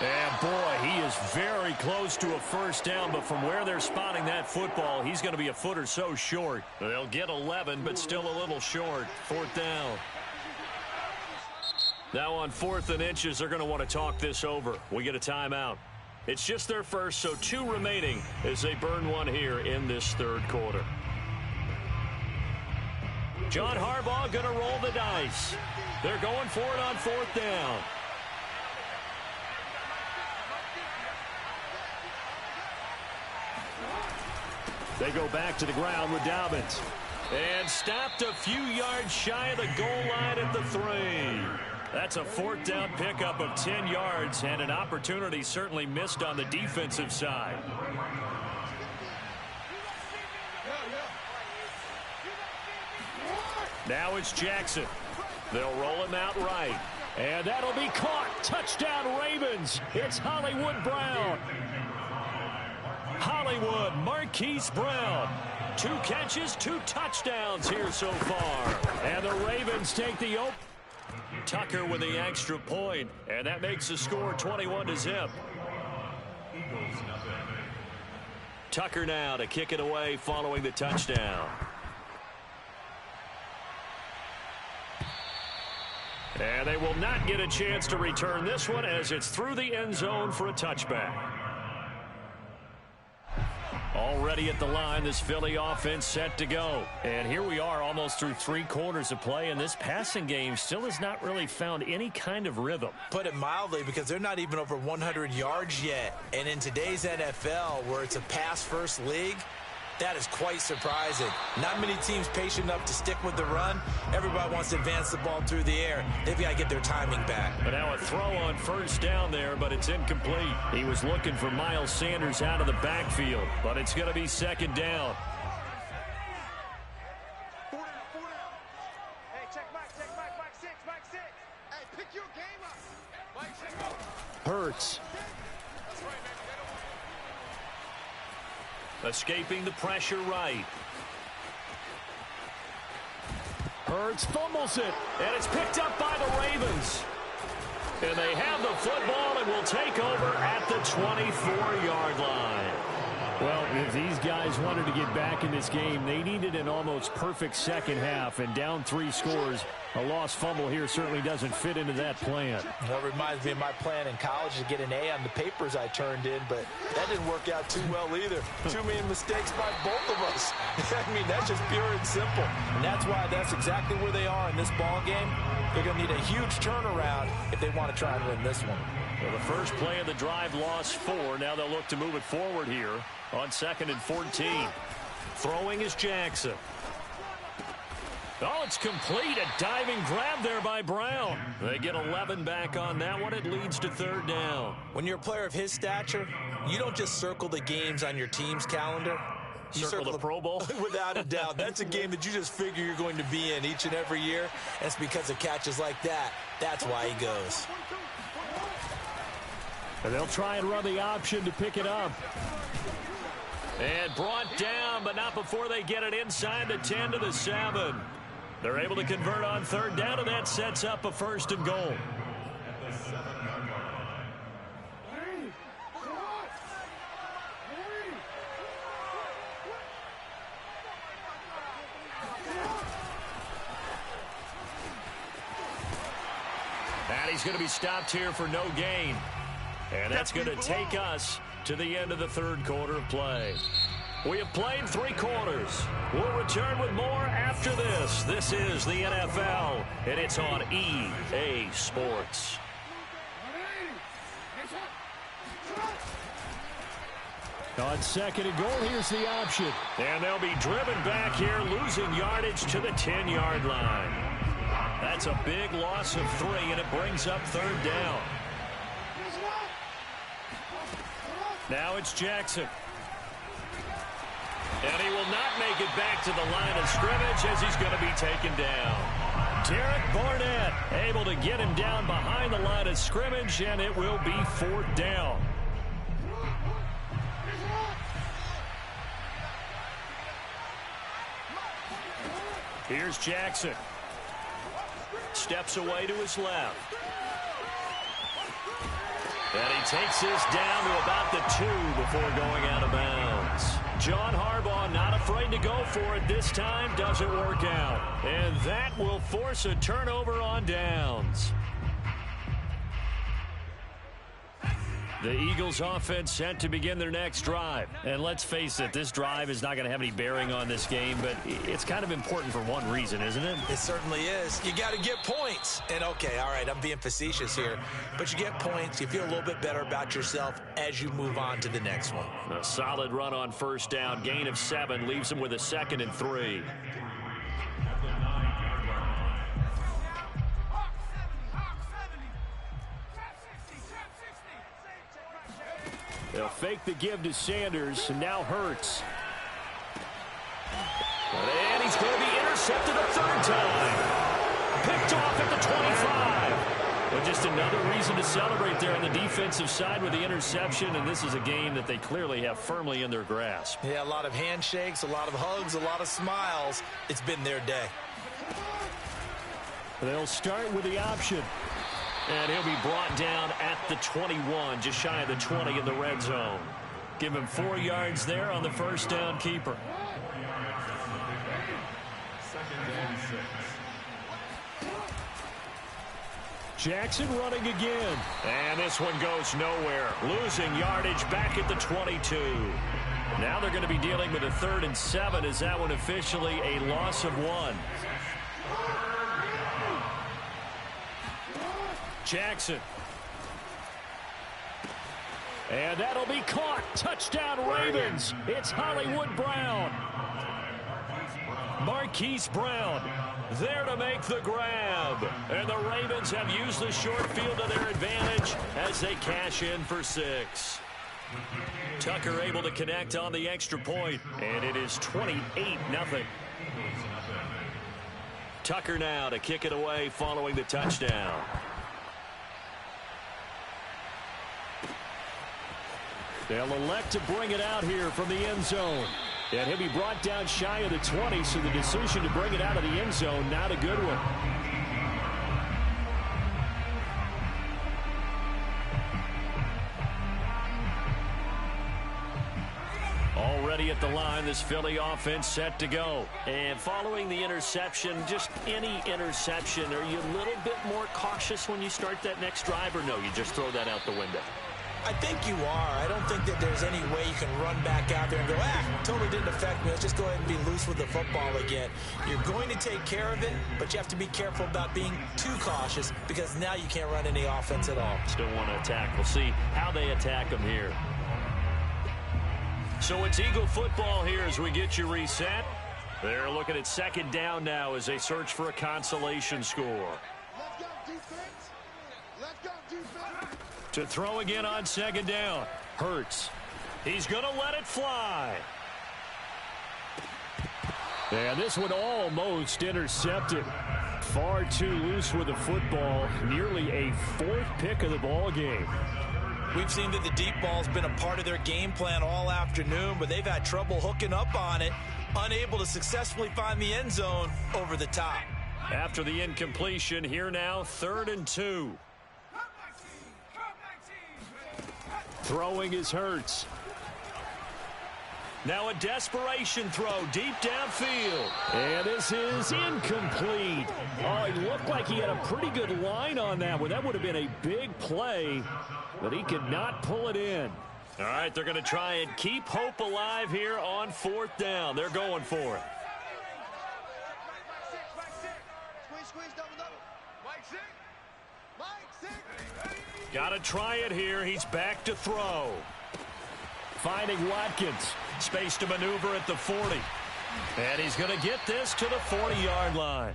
And boy, he is very close to a first down, but from where they're spotting that football, he's going to be a foot or so short. They'll get 11, but still a little short. Fourth down. Now on 4th and inches, they're going to want to talk this over. We get a timeout. It's just their first, so 2 remaining as they burn one here in this third quarter. John Harbaugh going to roll the dice. They're going for it on 4th down. They go back to the ground with Dobbins. And stopped a few yards shy of the goal line at the 3. That's a 4th down pickup of 10 yards and an opportunity certainly missed on the defensive side. Now it's Jackson. They'll roll him out right. And that'll be caught. Touchdown Ravens. It's Hollywood Brown. Hollywood, Marquise Brown. 2 catches, 2 touchdowns here so far. And the Ravens take the open. Tucker with the extra point, and that makes the score 21-0. Tucker now to kick it away following the touchdown. And they will not get a chance to return this one as it's through the end zone for a touchback. Already at the line, this Philly offense set to go. And here we are almost through 3 quarters of play, and this passing game still has not really found any kind of rhythm. Put it mildly, because they're not even over 100 yards yet. And in today's NFL, where it's a pass-first league, that is quite surprising. Not many teams patient enough to stick with the run. Everybody wants to advance the ball through the air. They've got to get their timing back. But now a throw on first down there, but it's incomplete. He was looking for Miles Sanders out of the backfield, but it's going to be 2nd down. Hey, check back, 6. Hey, pick your game up. Hurts. Escaping the pressure right. Hurts fumbles it. And it's picked up by the Ravens. And they have the football and will take over at the 24-yard line. Well, if these guys wanted to get back in this game, they needed an almost perfect second half, and down 3 scores. A lost fumble here certainly doesn't fit into that plan. Well, it reminds me of my plan in college to get an A on the papers I turned in, but that didn't work out too well either. Too many mistakes by both of us. I mean, that's just pure and simple. And that's why that's exactly where they are in this ball game. They're going to need a huge turnaround if they want to try and win this one. Well, the first play of the drive lost 4. Now they'll look to move it forward here on 2nd and 14. Throwing is Jackson. Oh, it's complete. A diving grab there by Brown. They get 11 back on that one. It leads to 3rd down. When you're a player of his stature, you don't just circle the games on your team's calendar. You circle the Pro Bowl? Without a doubt. That's a game that you just figure you're going to be in each and every year. And it's because of catches like that. That's why he goes. And they'll try and run the option to pick it up. And brought down, but not before they get it inside the 10 to the 7. They're able to convert on 3rd down, and that sets up a 1st and goal. And he's going to be stopped here for no gain. And that's going to take us to the end of the 3rd quarter of play. We have played 3 quarters. We'll return with more after this. This is the NFL, and it's on EA Sports. On 2nd and goal, here's the option. And they'll be driven back here, losing yardage to the 10-yard line. That's a big loss of 3, and it brings up 3rd down. Now it's Jackson. And he will not not make it back to the line of scrimmage as he's going to be taken down. Derek Barnett able to get him down behind the line of scrimmage, and it will be 4th down. Here's Jackson. Steps away to his left. And he takes this down to about the 2 before going out of bounds. John Harbaugh not afraid to go for it this time. Doesn't work out. And that will force a turnover on downs. The Eagles offense set to begin their next drive. And let's face it, this drive is not going to have any bearing on this game, but it's kind of important for one reason, isn't it? It certainly is. You got to get points. And okay, all right, I'm being facetious here, but you get points, you feel a little bit better about yourself as you move on to the next one. A solid run on 1st down, gain of 7, leaves him with a 2nd and 3. They'll fake the give to Sanders, and now Hurts. And he's going to be intercepted a 3rd time. Picked off at the 25. But just another reason to celebrate there on the defensive side with the interception, and this is a game that they clearly have firmly in their grasp. Yeah, a lot of handshakes, a lot of hugs, a lot of smiles. It's been their day. They'll start with the option. And he'll be brought down at the 21, just shy of the 20 in the red zone. Give him 4 yards there on the 1st down keeper. 2nd and 6. Jackson running again. And this one goes nowhere. Losing yardage back at the 22. Now they're going to be dealing with a 3rd and 7. Is that one officially a loss of 1? Jackson. And that'll be caught. Touchdown Ravens. It's Hollywood Brown. Marquise Brown there to make the grab. And the Ravens have used the short field to their advantage as they cash in for 6. Tucker able to connect on the extra point. And it is 28-0. Tucker now to kick it away following the touchdown. They'll elect to bring it out here from the end zone. And he'll be brought down shy of the 20, so the decision to bring it out of the end zone, not a good one. Already at the line, this Philly offense set to go. And following the interception, just any interception, are you a little bit more cautious when you start that next drive, or no, you just throw that out the window? I think you are. I don't think that there's any way you can run back out there and go, totally didn't affect me. Let's just go ahead and be loose with the football again. You're going to take care of it, but you have to be careful about being too cautious because now you can't run any offense at all. Still want to attack. We'll see how they attack them here. So it's Eagle football here as we get you reset. They're looking at 2nd down now as they search for a consolation score. Let's go, defense. Let's go, defense. To throw again on 2nd down. Hurts. He's going to let it fly. And this one almost intercepted. Far too loose with the football. Nearly a 4th pick of the ball game. We've seen that the deep ball's been a part of their game plan all afternoon, but they've had trouble hooking up on it, unable to successfully find the end zone over the top. After the incompletion, here now, 3rd and 2. Throwing is Hurts. Now a desperation throw deep downfield. And this is incomplete. Oh, it looked like he had a pretty good line on that one. That would have been a big play, but he could not pull it in. All right, they're going to try and keep hope alive here on 4th down. They're going for it. Squeeze, double. Mike, six. Got to try it here. He's back to throw. Finding Watkins. Space to maneuver at the 40. And he's going to get this to the 40-yard line.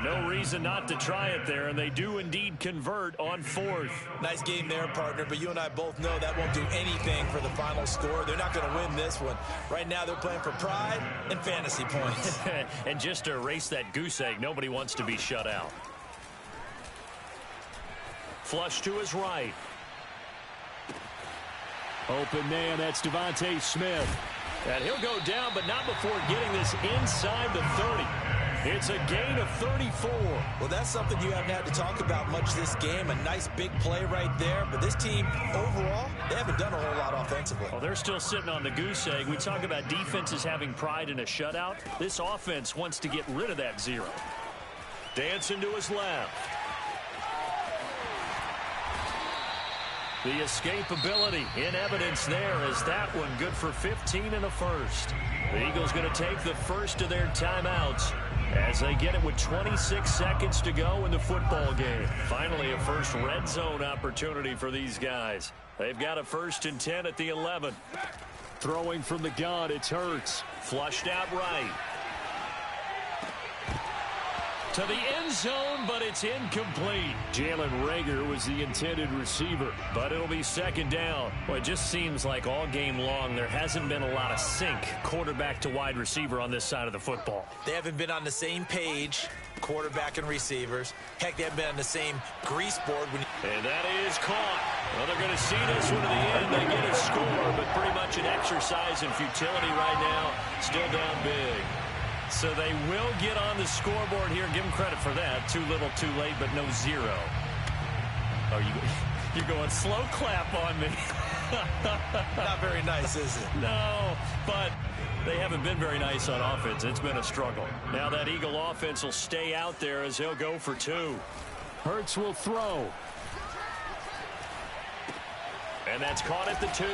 No reason not to try it there, and they do indeed convert on fourth. Nice game there, partner, but you and I both know that won't do anything for the final score. They're not going to win this one. Right now, they're playing for pride and fantasy points. And just to erase that goose egg, nobody wants to be shut out. Flush to his right. Open man, that's Devontae Smith. And he'll go down, but not before getting this inside the 30. It's a gain of 34. Well, that's something you haven't had to talk about much this game. A nice big play right there. But this team, overall, they haven't done a whole lot offensively. Well, they're still sitting on the goose egg. We talk about defenses having pride in a shutout. This offense wants to get rid of that zero. Dancing to his left. The escapability in evidence there as that one good for 15 in the first. The Eagles going to take the first of their timeouts as they get it with 26 seconds to go in the football game. Finally, a first red zone opportunity for these guys. They've got a 1st and 10 at the 11. Throwing from the gun, it's Hurts. Flushed out right. To the end zone, but it's incomplete. Jalen Reagor was the intended receiver. But it'll be 2nd down. Well, it just seems like all game long there hasn't been a lot of sync quarterback to wide receiver on this side of the football. They haven't been on the same page, quarterback and receivers. Heck, they haven't been on the same grease board. And that is caught. Well, they're going to see this one to the end. They get a score, but pretty much an exercise in futility right now. Still down big. So they will get on the scoreboard here. Give them credit for that. Too little, too late, but no zero. Oh, you're going slow clap on me. Not very nice, is it? No, but they haven't been very nice on offense. It's been a struggle. Now that Eagle offense will stay out there as he'll go for 2. Hurts will throw. And that's caught at the 2.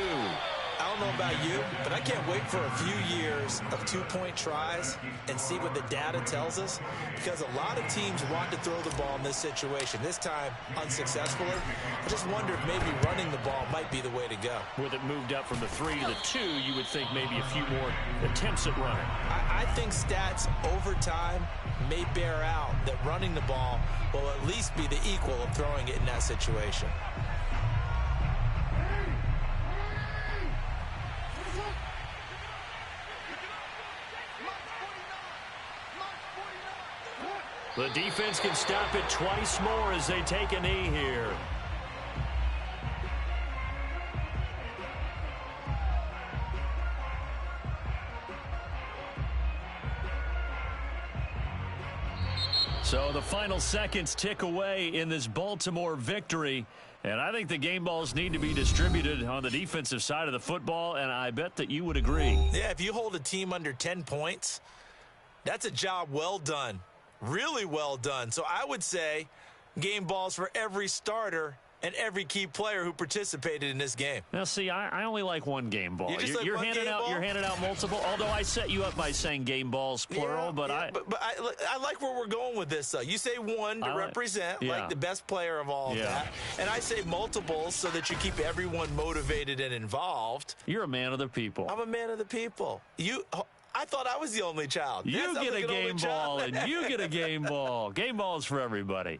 I don't know about you, but I can't wait for a few years of 2-point tries and see what the data tells us, because a lot of teams want to throw the ball in this situation. This time, unsuccessfully. I just wonder if maybe running the ball might be the way to go. With it moved up from the 3 to the 2, you would think maybe a few more attempts at running. I think stats over time may bear out that running the ball will at least be the equal of throwing it in that situation. The defense can stop it twice more as they take a knee here. So the final seconds tick away in this Baltimore victory. And I think the game balls need to be distributed on the defensive side of the football, and I bet that you would agree. Yeah, if you hold a team under 10 points, that's a job well done. Really well done. So I would say game balls for every starter and every key player who participated in this game. Now, see, I only like one game ball. You're handing out multiple. Although I set you up by saying game balls plural, but I like where we're going with this. Though you say one to represent like the best player of all of that, and I say multiples so that you keep everyone motivated and involved. You're a man of the people. I'm a man of the people. I thought I was the only child. You get a game ball, and you get a game ball. Game balls for everybody.